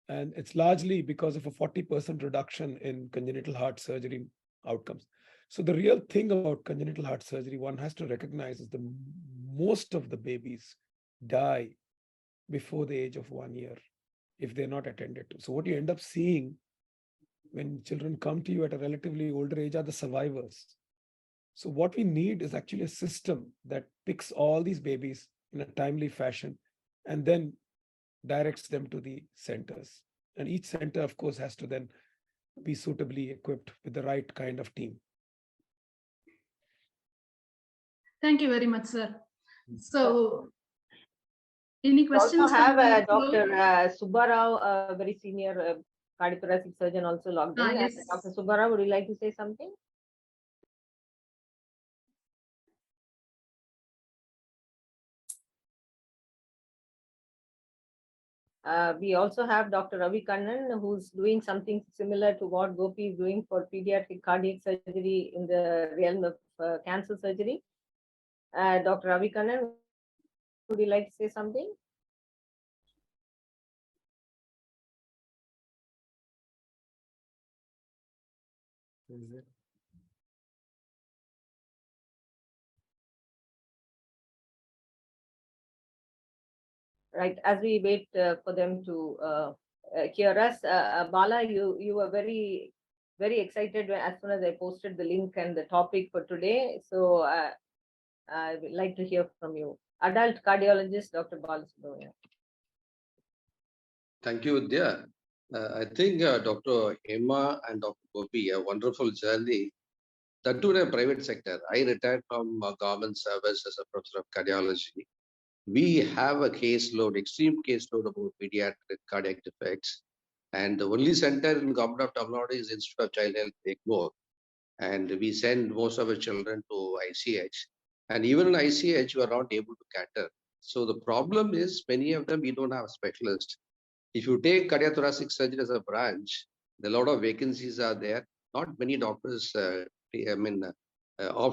And it's largely because of a 40% reduction in congenital heart surgery outcomes. So the real thing about congenital heart surgery, one has to recognize, is most of the babies die before the age of 1 year if they're not attended to. So what you end up seeing when children come to you at a relatively older age are the survivors. So what we need is actually a system that picks all these babies in a timely fashion and then directs them to the centers. And each center, of course, has to then be suitably equipped with the right kind of team. Thank you very much, sir. So, any questions? We also have from Dr. Subbarao, a very senior cardiothoracic surgeon, also logged in. Yes. Dr. Subbarao, would you like to say something? We also have Dr. Ravi Kannan, who's doing something similar to what Gopi is doing for pediatric cardiac surgery in the realm of cancer surgery. Dr. Ravi Kannan, would you like to say something? Right, as we wait for them to hear us, Bala, you were very excited as soon as I posted the link and the topic for today. So I would like to hear from you. Adult cardiologist, Dr. Bala Subramanian. Thank you, Vidya. I think Dr. Hema and Dr. Gopi, a wonderful journey. That too in a private sector. I retired from government service as a professor of cardiology. We have a caseload, extreme caseload about pediatric cardiac defects. And the only center in government of Tamil Nadu is Institute of Child Health, EGMO. And we send most of our children to ICH. And even in ICH, you are not able to cater. So the problem is many of them, we don't have specialists. If you take cardiothoracic surgery as a branch, a lot of vacancies are there. Not many doctors, opt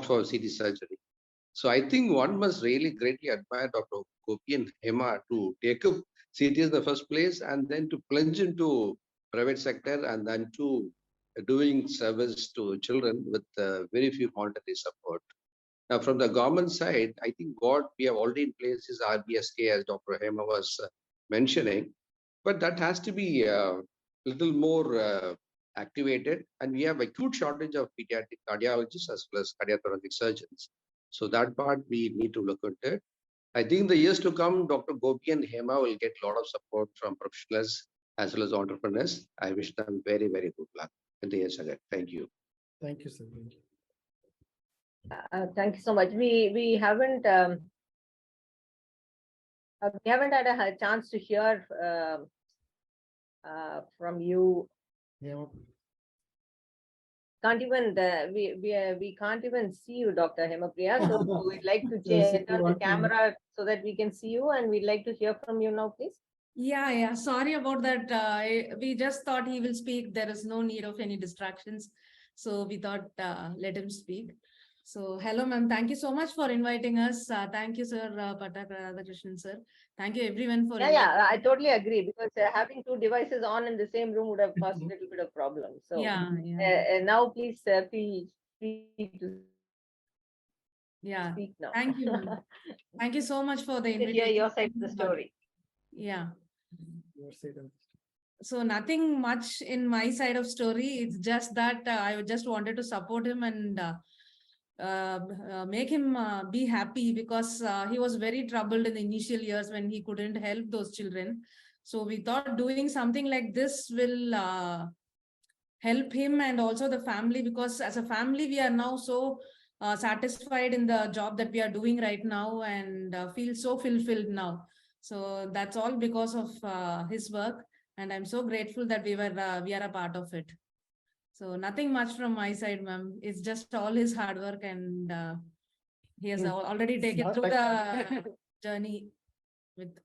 for CT surgery. So I think one must really greatly admire Dr. Gopi and Hema to take up CT in the first place and then to plunge into private sector and then to doing service to children with very few monetary support. Now, from the government side, I think what we have already in place is RBSK, as Dr. Hema was mentioning, but that has to be a little more activated. And we have a huge shortage of pediatric cardiologists as well as cardiothoracic surgeons. So that part we need to look into it. I think in the years to come, Dr. Gopi and Hema will get a lot of support from professionals as well as entrepreneurs. I wish them very, very good luck in the years ahead. Thank you. Thank you, sir. Thank you. Thank you so much. We haven't had a chance to hear from you. Yeah. Can't even we can't even see you, Dr. Hemapriya. So we'd like to Yes, if you turn the want to- camera so that we can see you, and we'd like to hear from you now, please. Yeah. Sorry about that. We just thought he will speak. There is no need of any distractions. So we thought let him speak. So hello, ma'am. Thank you so much for inviting us. Thank you, sir, Patta Krishnan, sir. Thank you, everyone, for Yeah, I totally agree, because having two devices on in the same room would have caused a little bit of problem. So now please feel free to speak now. Thank you, ma'am. Thank you so much for the To hear invitation. your side of the story. Yeah. Your side of- So nothing much in my side of story. It's just that I just wanted to support him and make him be happy, because he was very troubled in the initial years when he couldn't help those children. So we thought doing something like this will help him and also the family, because as a family we are now so satisfied in the job that we are doing right now and feel so fulfilled now. So that's all because of his work. And I'm so grateful that we are a part of it. So nothing much from my side, ma'am. It's just all his hard work, and he has already taken not through like- the journey with.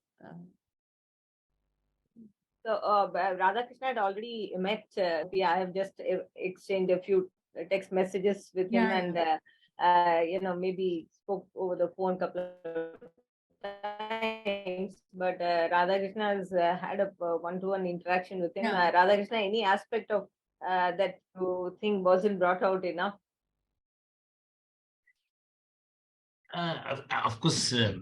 So Radhakrishna had already met. I have just exchanged a few text messages with him, Yeah, and maybe spoke over the phone couple of times. But Radhakrishna has had a one-to-one interaction with him. Yeah. Radhakrishna, any aspect of that you think wasn't brought out enough? Of course, I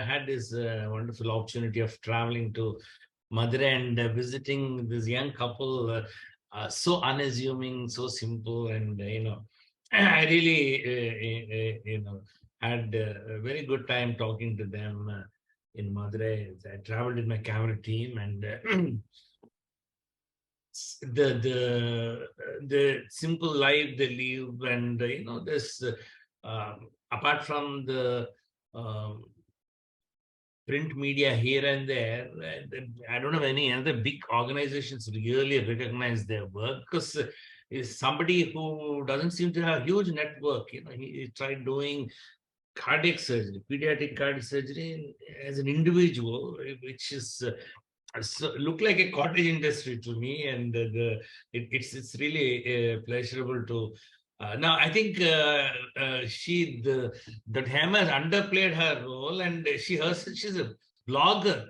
had this wonderful opportunity of traveling to Madurai and visiting this young couple, so unassuming, so simple, and I really, had a very good time talking to them in Madurai. I traveled with my camera team, and the simple life they live, and this apart from the um, print media here and there, I don't know any other big organizations really recognize their work, because is somebody who doesn't seem to have huge network. He tried doing cardiac surgery, pediatric cardiac surgery as an individual, which is look like a cottage industry to me, and it's really pleasurable to. Now I think that Hema has underplayed her role, and she's a blogger.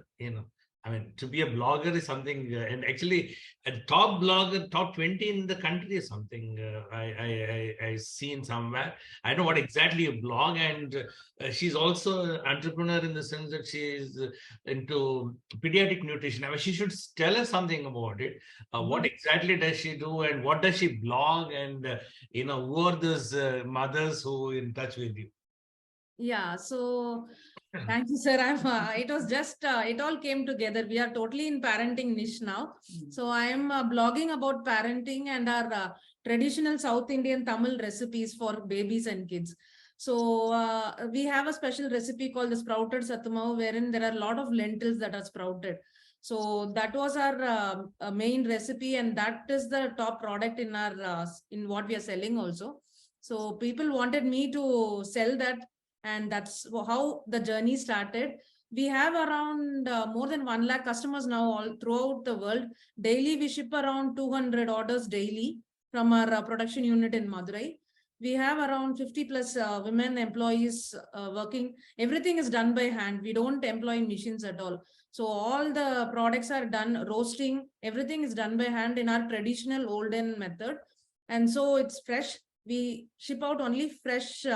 I mean, to be a blogger is something, and actually a top blogger, top 20 in the country is something I seen somewhere. I don't know what exactly a blog, and she's also an entrepreneur in the sense that she is into pediatric nutrition. I mean, she should tell us something about it. What exactly does she do, and what does she blog, and who are those mothers who are in touch with you? Yeah, so thank you, sir. It was just, it all came together. We are totally in parenting niche now. So I am blogging about parenting and our traditional South Indian Tamil recipes for babies and kids. So we have a special recipe called the sprouted sattumavu, wherein there are a lot of lentils that are sprouted. So that was our main recipe, and that is the top product in our in what we are selling also. So people wanted me to sell that, and that's how the journey started. We have around more than 1 lakh customers now all throughout the world. Daily we ship around 200 orders daily from our production unit in Madurai. We have around 50 plus women employees working. Everything is done by hand. We don't employ machines at all. So all the products are done, roasting, everything is done by hand in our traditional olden method. And so it's fresh. We ship out only fresh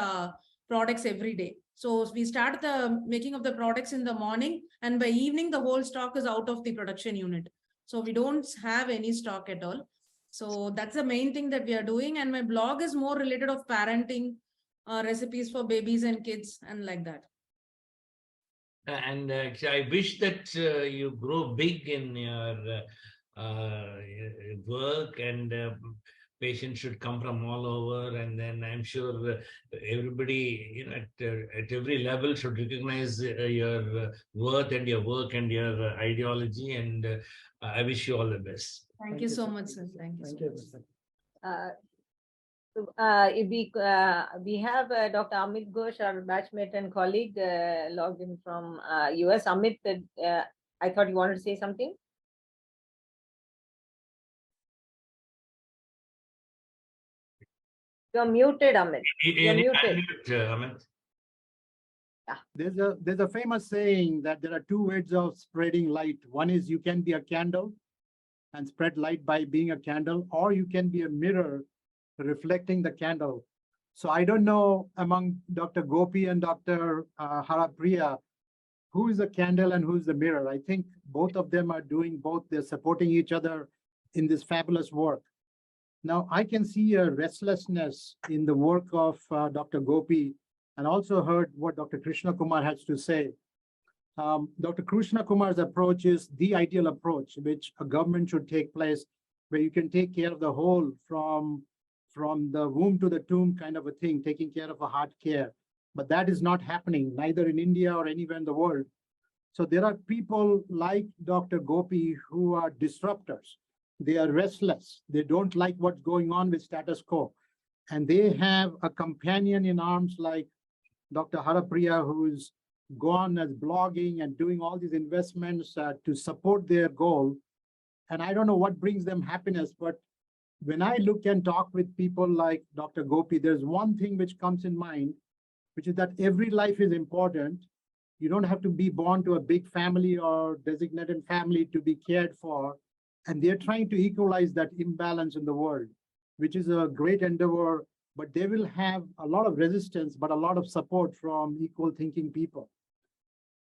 products every day. So we start the making of the products in the morning, and by evening, the whole stock is out of the production unit. So we don't have any stock at all. So that's the main thing that we are doing. And my blog is more related of parenting, recipes for babies and kids, and like that. And I wish that you grow big in your work, and patients should come from all over. And then I'm sure everybody, at every level should recognize your worth and your work and your ideology. And I wish you all the best. Thank you so much, sir. Thank you so much. So, we have Dr. Amit Ghosh, our batchmate and colleague, logged in from US. Amit, I thought you wanted to say something. You're muted, Amit. You're muted. Amit. There's a famous saying that there are two ways of spreading light. One is you can be a candle and spread light by being a candle, or you can be a mirror reflecting the candle. So I don't know among Dr. Gopi and Dr. Hemapriya, who is the candle and who's the mirror. I think both of them are doing both. They're supporting each other in this fabulous work. Now, I can see a restlessness in the work of Dr. Gopi, and also heard what Dr. Krishna Kumar has to say. Dr. Krishna Kumar's approach is the ideal approach, which a government should take place, where you can take care of the whole from from the womb to the tomb kind of a thing, taking care of a heart care. But that is not happening neither in India or anywhere in the world. So there are people like Dr. Gopi who are disruptors. They are restless. They don't like what's going on with status quo. And they have a companion in arms like Dr. Harapriya, who's gone as blogging and doing all these investments to support their goal. And I don't know what brings them happiness, but when I look and talk with people like Dr. Gopi, there's one thing which comes in mind, which is that every life is important. You don't have to be born to a big family or designated family to be cared for. And they're trying to equalize that imbalance in the world, which is a great endeavor, but they will have a lot of resistance, but a lot of support from equal thinking people.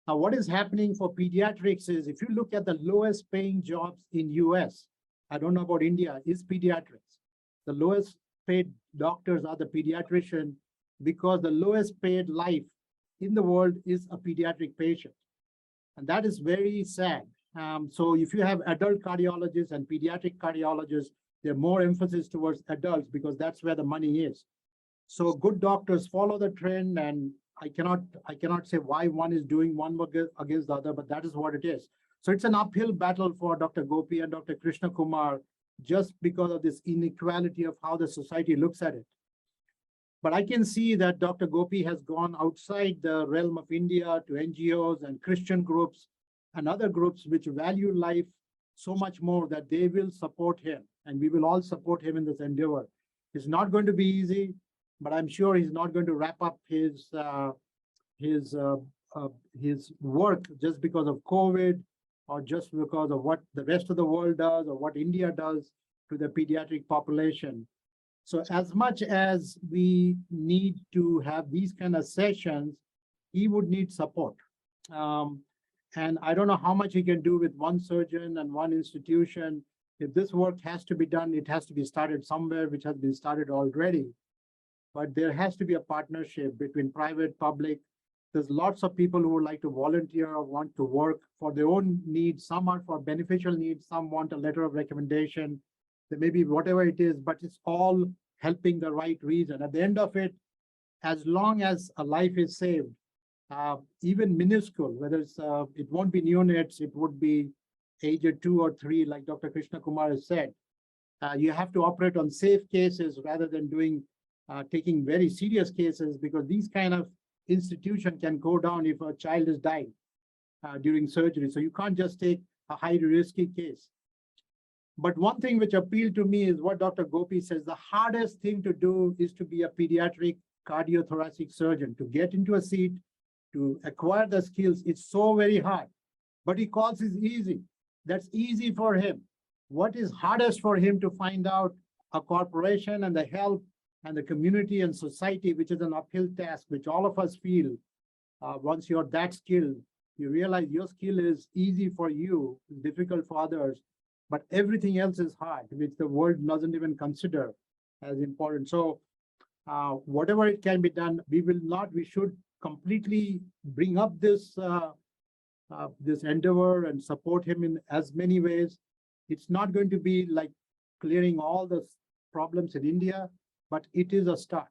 Now, what is happening for pediatrics is if you look at the lowest paying jobs in US, I don't know about India, is pediatrics. The lowest paid doctors are the pediatrician because the lowest paid life in the world is a pediatric patient. And that is very sad. So if you have adult cardiologists and pediatric cardiologists, there's more emphasis towards adults because that's where the money is. So good doctors follow the trend, and I cannot say why one is doing one against the other, but that is what it is. So it's an uphill battle for Dr. Gopi and Dr. Krishna Kumar just because of this inequality of how the society looks at it. But I can see that Dr. Gopi has gone outside the realm of India to NGOs and Christian groups and other groups which value life so much more that they will support him, and we will all support him in this endeavor. It's not going to be easy, but I'm sure he's not going to wrap up his work just because of COVID or just because of what the rest of the world does or what India does to the pediatric population. So as much as we need to have these kind of sessions, he would need support. And I don't know how much he can do with one surgeon and one institution. If this work has to be done, it has to be started somewhere, which has been started already. But there has to be a partnership between private, public. There's lots of people who would like to volunteer or want to work for their own needs. Some are for beneficial needs. Some want a letter of recommendation. There may be whatever it is, but it's all helping the right reason. At the end of it, as long as a life is saved, even minuscule, whether it's, it won't be neonates, it would be age 2 or 3, like Dr. Krishna Kumar has said. You have to operate on safe cases rather than taking very serious cases, because these kind of institution can go down if a child is dying during surgery. So you can't just take a high risky case. But one thing which appealed to me is what Dr. Gopi says, the hardest thing to do is to be a pediatric cardiothoracic surgeon, to get into a seat, to acquire the skills. It's so very hard, but he calls it easy. That's easy for him. What is hardest for him to find out a corporation and the help and the community and society, which is an uphill task, which all of us feel. Once you're that skilled, you realize your skill is easy for you, difficult for others, but everything else is hard, which the world doesn't even consider as important. So whatever it can be done, we should completely bring up this endeavor and support him in as many ways. It's not going to be like clearing all the problems in India, but it is a start.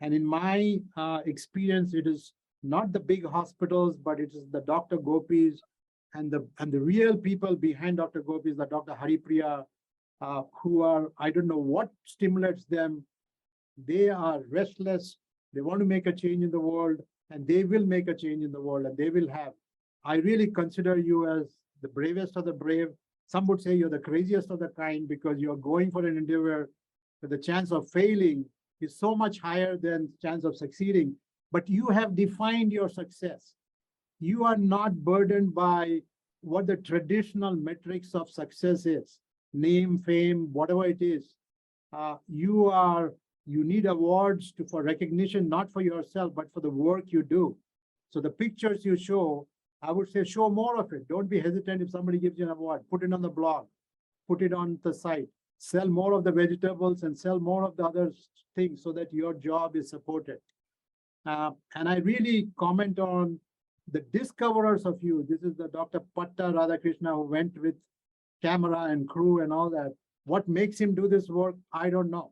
And in my experience, it is not the big hospitals, but it is the Dr. Gopis and the real people behind Dr. Gopis, the Dr. Haripriya, who are, I don't know what stimulates them. They are restless. They want to make a change in the world, and they will make a change in the world, and they will have. I really consider you as the bravest of the brave. Some would say you're the craziest of the kind because you're going for an endeavor where the chance of failing is so much higher than chance of succeeding. But you have defined your success. You are not burdened by what the traditional metrics of success is, name, fame, whatever it is. You need awards for recognition, not for yourself, but for the work you do. So the pictures you show, I would say show more of it. Don't be hesitant if somebody gives you an award. Put it on the blog, put it on the site, sell more of the vegetables and sell more of the other things so that your job is supported. And I really comment on the discoverers of you. This is the Dr. Patta Radhakrishna who went with camera and crew and all that. What makes him do this work? I don't know.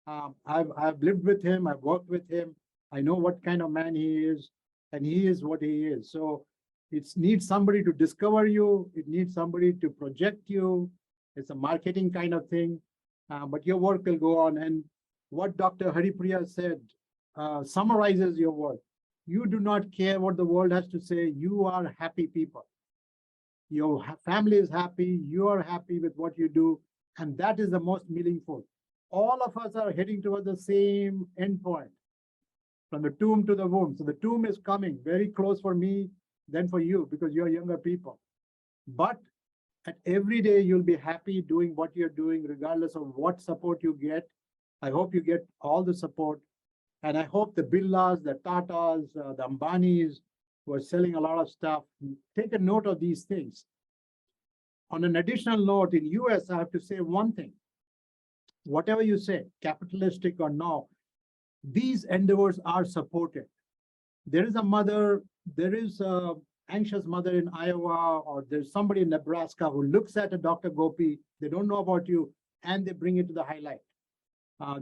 I've lived with him. I've worked with him. I know what kind of man he is, and he is what he is. So it needs somebody to discover you. It needs somebody to project you. It's a marketing kind of thing, but your work will go on. And what Dr. Haripriya said summarizes your work. You do not care what the world has to say. You are happy people. Your family is happy. You are happy with what you do. And that is the most meaningful. All of us are heading towards the same endpoint, from the tomb to the womb. So the tomb is coming very close for me than for you because you're younger people. But at every day, you'll be happy doing what you're doing, regardless of what support you get. I hope you get all the support. And I hope the Birlas, the Tatas, the Ambanis, who are selling a lot of stuff, take a note of these things. On an additional note, in US, I have to say one thing. Whatever you say, capitalistic or no, these endeavors are supported. There is a mother, there is a anxious mother in Iowa, or there's somebody in Nebraska who looks at a Dr. Gopi, they don't know about you, and they bring it to the highlight,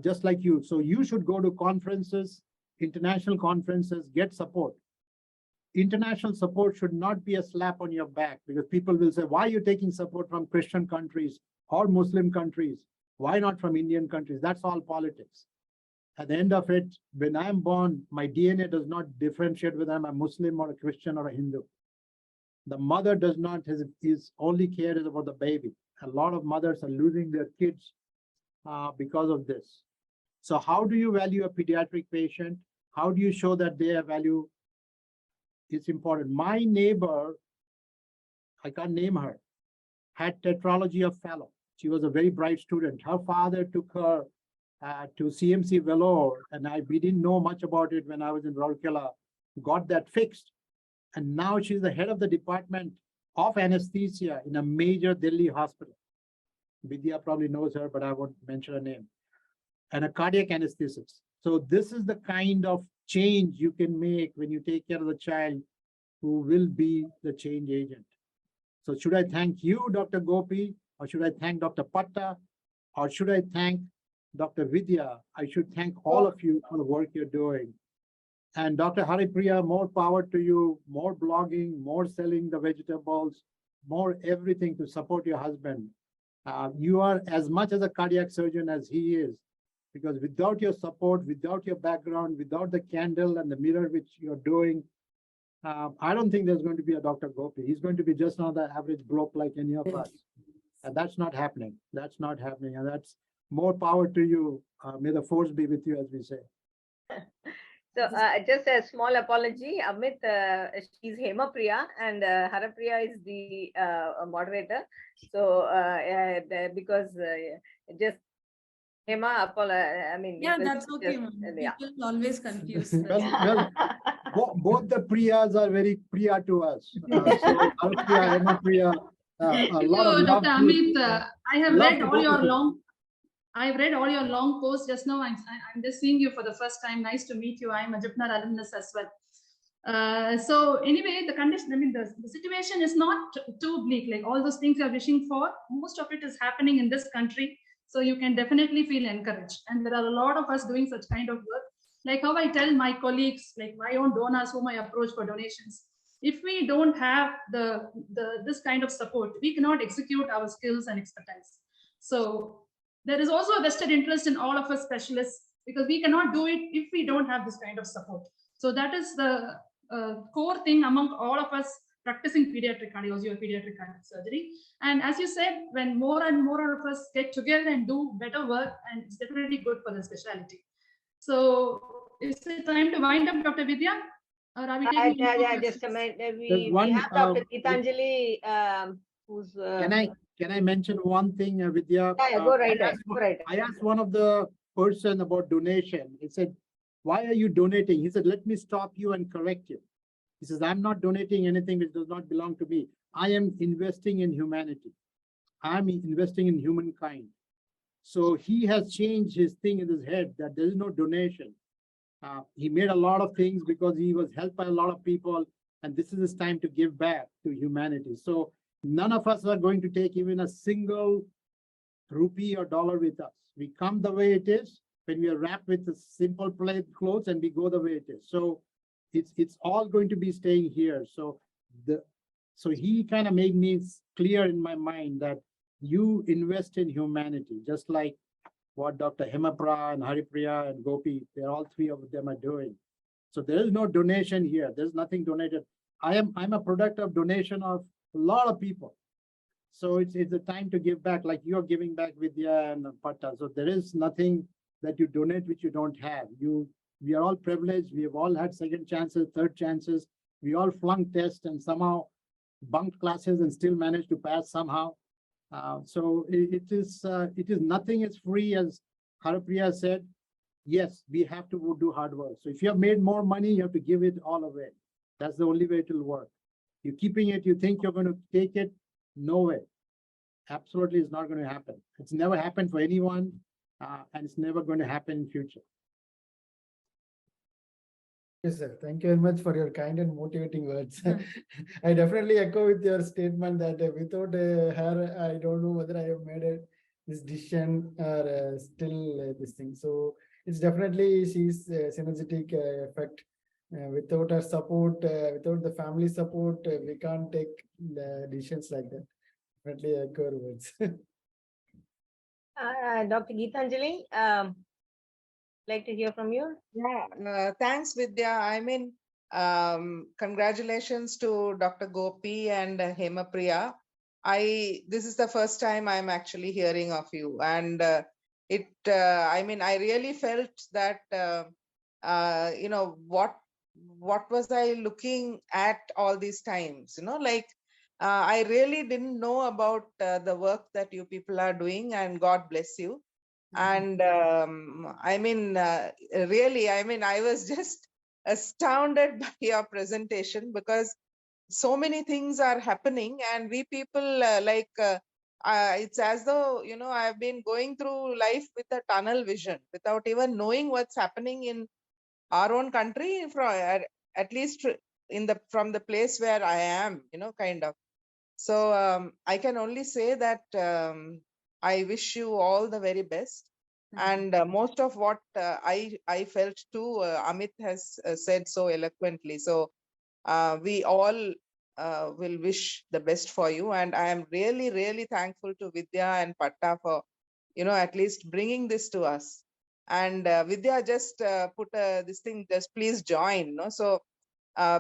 just like you. So you should go to conferences, international conferences, get support. International support should not be a slap on your back, because people will say, why are you taking support from Christian countries or Muslim countries? Why not from Indian countries? That's all politics. At the end of it, when I'm born, my DNA does not differentiate whether I'm a Muslim or a Christian or a Hindu. The mother does not, his only care is about the baby. A lot of mothers are losing their kids because of this. So how do you value a pediatric patient? How do you show that they have value? It's important. My neighbor, I can't name her, had tetralogy of Fallot. She was a very bright student. Her father took her to CMC Vellore, and we didn't know much about it when I was in Rourkela, got that fixed. And now she's the head of the department of anesthesia in a major Delhi hospital. Vidya probably knows her, but I won't mention her name. And a cardiac anesthetist. So this is the kind of change you can make when you take care of the child who will be the change agent. So should I thank you, Dr. Gopi, or should I thank Dr. Patta, or should I thank Dr. Vidya? I should thank all of you for the work you're doing. And Dr. Haripriya, more power to you, more blogging, more selling the vegetables, more everything to support your husband. You are as much as a cardiac surgeon as he is, because without your support, without your background, without the candle and the mirror which you're doing, I don't think there's going to be a Dr. Gopi. He's going to be just another average bloke like any of us. And that's not happening. That's not happening. And that's more power to you. May the force be with you, as we say. So just a small apology, Amit, she's Hemapriya and Harapriya is the moderator. So because just Hema, I mean. Yeah, that's okay. Yeah. People always confuse. Both the Priyas are very Priya to us. So Harapriya, Hemapriya, a lot of love. Dr. Amit, I have read all your long. I've read all your long posts just now. I'm just seeing you for the first time. Nice to meet you. I'm a Jipnar alumnus as well. So anyway, the condition, I mean, the situation is not too bleak. Like all those things you're wishing for, most of it is happening in this country. So you can definitely feel encouraged. And there are a lot of us doing such kind of work. Like how I tell my colleagues, like my own donors whom I approach for donations, if we don't have this kind of support, we cannot execute our skills and expertise. So there is also a vested interest in all of us specialists, because we cannot do it if we don't have this kind of support. So that is the core thing among all of us practicing pediatric cardiology or pediatric cardiac surgery. And as you said, when more and more of us get together and do better work, and it's definitely good for the specialty. So is it time to wind up, Dr. Vidya? Or are we taking just a minute. We have Dr. Gitanjali, who's. Can I mention one thing, Vidya? Yeah, go right ahead. I asked one of the person about donation. He said, why are you donating? He said, let me stop you and correct you. He says, I'm not donating anything which does not belong to me. I am investing in humanity. I'm investing in humankind. So he has changed his thing in his head that there is no donation. He made a lot of things because he was helped by a lot of people, and this is his time to give back to humanity. So none of us are going to take even a single rupee or dollar with us. We come the way it is. when we are wrapped with the simple plain clothes and we go the way it is. So it's all going to be staying here. So he kind of made me clear in my mind that you invest in humanity, just like what Dr. Hemapriya and Haripriya and Gopi, they're all three of them are doing. So there is no donation here. There's nothing donated. I'm a product of donation of a lot of people. So it's a time to give back, like you're giving back Vidya and Patta. So there is nothing that you donate which you don't have. We are all privileged. We have all had second chances, third chances. We all flunked tests and somehow bunked classes and still managed to pass somehow. So it is nothing is free, as Haripriya said. Yes, we have to do hard work. So if you have made more money, you have to give it all away. That's the only way it will work. You're keeping it, you think you're going to take it. No way. Absolutely, it's not going to happen. It's never happened for anyone, and it's never going to happen in future. Yes, sir. Thank you very much for your kind and motivating words. I definitely echo with your statement that without her, I don't know whether I have made this decision or still this thing. So it's definitely she's synergetic effect. Without her support, without the family support, we can't take the decisions like that. Definitely echo your words. Dr. Geetanjali, like to hear from you. Yeah, thanks, Vidya. I mean, congratulations to Dr. Gopi and Hemapriya. This is the first time I'm actually hearing of you, and I mean, I really felt that you know, what was I looking at all these times? You know, like I really didn't know about the work that you people are doing, and God bless you. And I mean, really, I mean, I was just astounded by your presentation, because so many things are happening, and we people it's as though, you know, I've been going through life with a tunnel vision without even knowing what's happening in our own country, at least from the place where I am, you know, kind of. So I can only say that I wish you all the very best. And most of what I felt too, Amit has said so eloquently. So we all will wish the best for you. And I am really, really thankful to Vidya and Patta for, you know, at least bringing this to us. And Vidya just put this thing, just please join. No? So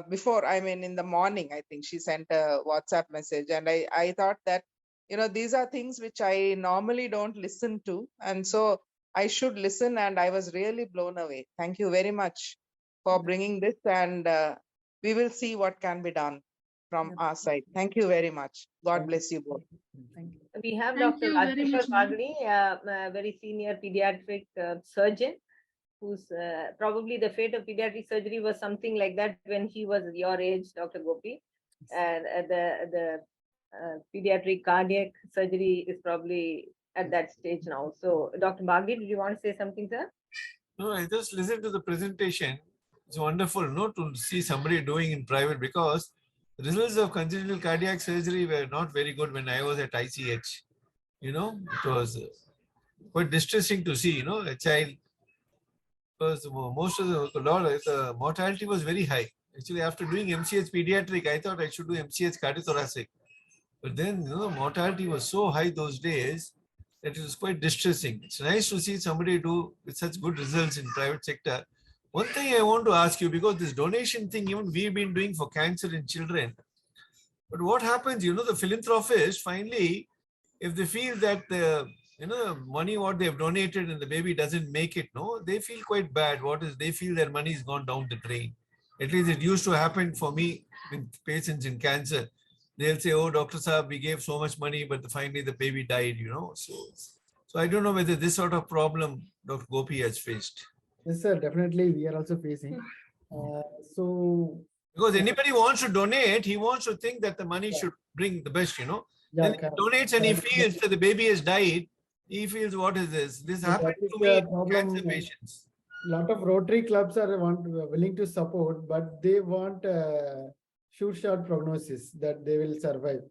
before, I mean, in the morning, I think she sent a WhatsApp message, and I thought that, you know, these are things which I normally don't listen to, and so I should listen, and I was really blown away. Thank you very much for bringing this, and we will see what can be done from our side. Thank you very much. God bless you both. Thank you. We have Thank Dr. you very Rajeshwar much, ma'am. Bagri, a very senior pediatric surgeon, who's probably the fate of pediatric surgery was something like that when he was your age, Dr. Gopi. And the pediatric cardiac surgery is probably at that stage now. So, Dr. Bagri, did you want to say something, sir? No, I just listened to the presentation. It's wonderful, no, to see somebody doing in private, because the results of congenital cardiac surgery were not very good when I was at ICH. You know, it was quite distressing to see, you know, a child, because most of the mortality was very high. Actually, after doing MCH pediatric, I thought I should do MCH cardiothoracic. But then, you know, mortality was so high those days that it was quite distressing. It's nice to see somebody do with such good results in private sector. One thing I want to ask you, because this donation thing, even we've been doing for cancer in children. But what happens, you know, the philanthropists finally, if they feel that the, you know, money what they've donated and the baby doesn't make it, no, they feel quite bad. They feel their money has gone down the drain. At least it used to happen for me with patients in cancer. They'll say, oh, Dr. Saab, we gave so much money, but finally the baby died, you know. So I don't know whether this sort of problem Dr. Gopi has faced. Yes, sir. Definitely, we are also facing. So because anybody wants to donate, he wants to think that the money should bring the best, you know. yeah, Then he donates and he feels that the baby has died. He feels, what is this? This happened to me, cancer patients. Lot of Rotary clubs are willing to support, but they want shoot shot prognosis that they will survive.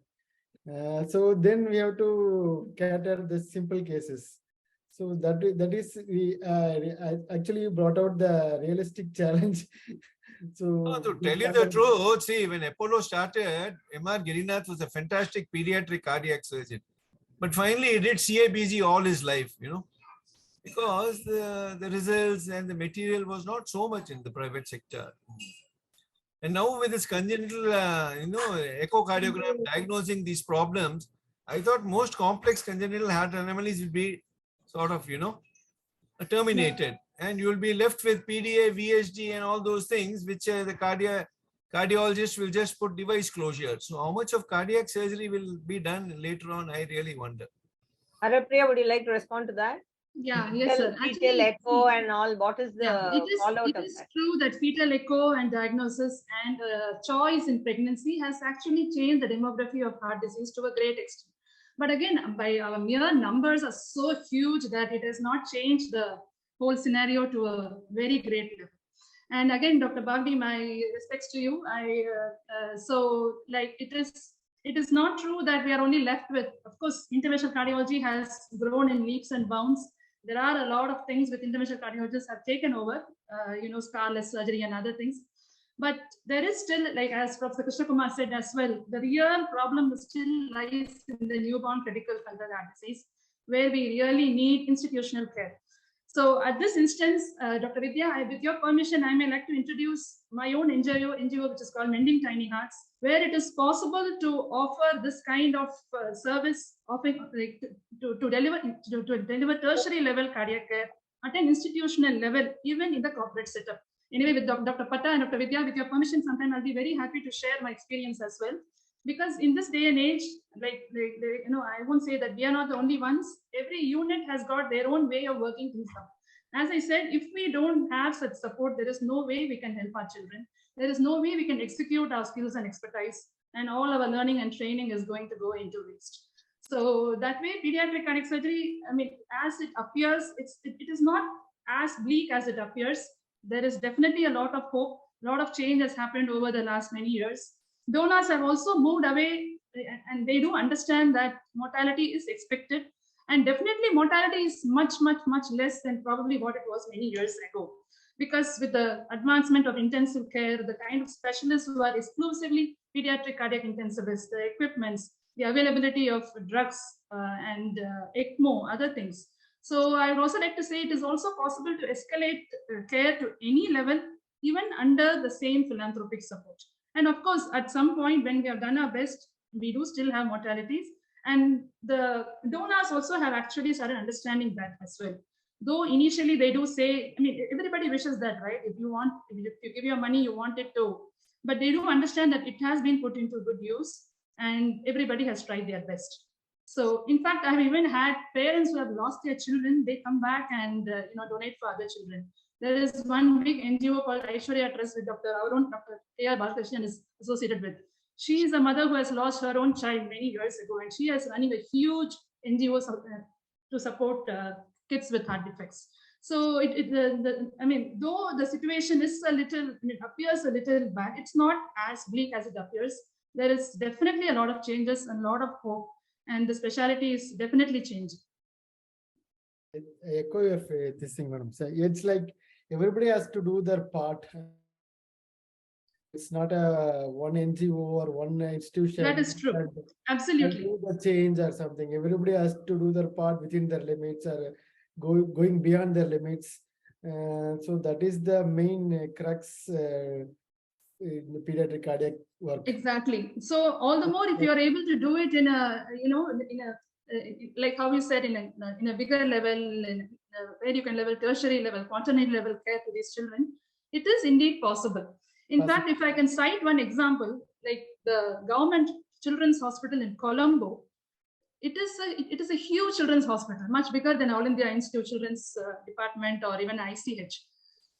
So then we have to cater the simple cases. So that is actually brought out the realistic challenge. So No, to tell you the truth, see, when Apollo started, M.R. Girinath was a fantastic pediatric cardiac surgeon. But finally, he did CABG all his life, because the results and the material was not so much in the private sector. And now with this congenital, echocardiogram diagnosing these problems, I thought most complex congenital heart anomalies will be sort of, terminated. And you'll be left with PDA, VSD and all those things, which the cardiologist will just put device closure. So how much of cardiac surgery will be done later on, I really wonder. Hemapriya, would you like to respond to that? Yeah, yes, sir. Fetal echo and all, what is the fallout it of is that? true that fetal echo and diagnosis and choice in pregnancy has actually changed the demography of heart disease to a great extent. But again, by our mere numbers are so huge that it has not changed the whole scenario to a very great level. And again, Dr. Bagdi, my respects to you. It is not true that we are only left with, of course, interventional cardiology has grown in leaps and bounds. There are a lot of things with interventional cardiologists have taken over, scarless surgery and other things. But there is still, like as Professor Krishna Kumar said as well, the real problem still lies in the newborn critical pulmonary heart disease, where we really need institutional care. So at this instance, Dr. Vidya, with your permission, I may like to introduce my own NGO, which is called Mending Tiny Hearts, where it is possible to offer this kind of service, offering like to deliver tertiary level cardiac care at an institutional level, even in the corporate setup. Anyway, with Dr. Patta and Dr. Vidya, with your permission, sometime I'll be very happy to share my experience as well. Because in this day and age, I won't say that we are not the only ones. Every unit has got their own way of working things out. As I said, if we don't have such support, there is no way we can help our children. There is no way we can execute our skills and expertise, and all our learning and training is going to go into waste. So that way, pediatric cardiac surgery, as it appears, it is not as bleak as it appears. There is definitely a lot of hope. A lot of change has happened over the last many years. Donors have also moved away, and they do understand that mortality is expected, and definitely mortality is much, much, much less than probably what it was many years ago. Because with the advancement of intensive care, the kind of specialists who are exclusively pediatric cardiac intensivists, the equipments, the availability of drugs and ECMO, other things. So I would also like to say it is also possible to escalate care to any level, even under the same philanthropic support. And of course, at some point when we have done our best, we do still have mortalities. And the donors also have actually started understanding that as well. Though initially they do say, everybody wishes that, right? If you give your money, you want it to. But they do understand that it has been put into good use and everybody has tried their best. So in fact, I have even had parents who have lost their children, they come back and donate for other children. There is one big NGO called Aishwarya Trust with our own Dr. A.R. Balakrishnan is associated with. She is a mother who has lost her own child many years ago, and she is running a huge NGO to support kids with heart defects. So though the situation is it appears a little bad, it's not as bleak as it appears. There is definitely a lot of changes and a lot of hope, and the specialty is definitely changing. I echo your this thing, madam. So it's like everybody has to do their part. It's not a one NGO or one institution. That is true. Absolutely. The change or something. Everybody has to do their part within their limits or going beyond their limits. So that is the main crux in the pediatric cardiac work. Exactly. So all the more if you are able to do it in a like how you said, in a bigger level, where you can level tertiary level, quaternary level care to these children, it is indeed possible. In fact, if I can cite one example, like the government children's hospital in Colombo, it is a huge children's hospital, much bigger than All India Institute Children's Department or even ICH.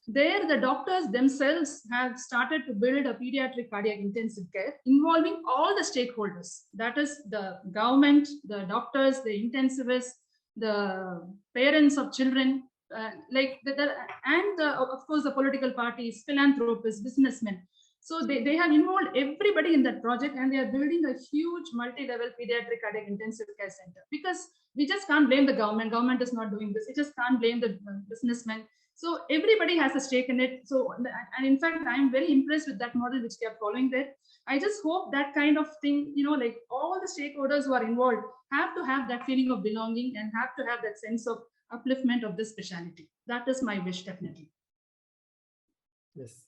There, the doctors themselves have started to build a pediatric cardiac intensive care involving all the stakeholders. That is the government, the doctors, the intensivists, the parents of children, of course, the political parties, philanthropists, businessmen. So they have involved everybody in that project, and they are building a huge multi-level pediatric cardiac intensive care center, because we just can't blame the government. Government is not doing this. We just can't blame the businessmen. So everybody has a stake in it. So, and in fact, I'm very impressed with that model which they are following there. I just hope that kind of thing, like all the stakeholders who are involved have to have that feeling of belonging and have to have that sense of upliftment of this specialty. That is my wish, definitely. Yes.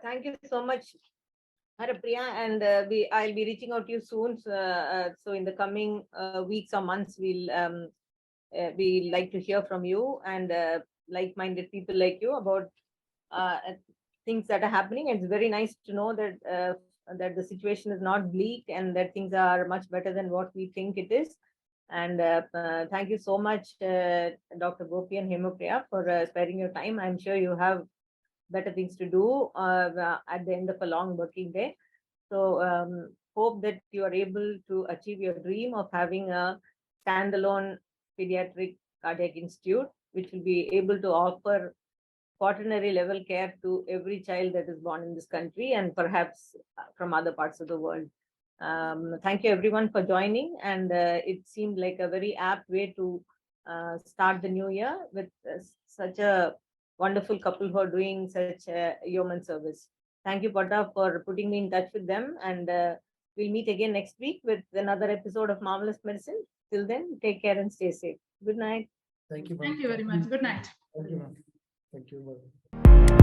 Thank you so much, Hemapriya, and I'll be reaching out to you soon. So in the coming weeks or months, we like to hear from you and like-minded people like you about things that are happening. And it's very nice to know that that the situation is not bleak and that things are much better than what we think it is. And thank you so much, Dr. Gopi and Hemapriya, for sparing your time. I'm sure you have better things to do at the end of a long working day. So hope that you are able to achieve your dream of having a standalone pediatric cardiac institute, which will be able to offer quaternary level care to every child that is born in this country and perhaps from other parts of the world. Thank you everyone for joining, and it seemed like a very apt way to start the new year with such a wonderful couple who are doing such yeoman service. Thank you, Patta, for putting me in touch with them, and we'll meet again next week with another episode of Marvelous Medicine. Till then, take care and stay safe. Good night. Thank you. Thank you very much. Good night. Thank you. Thank you.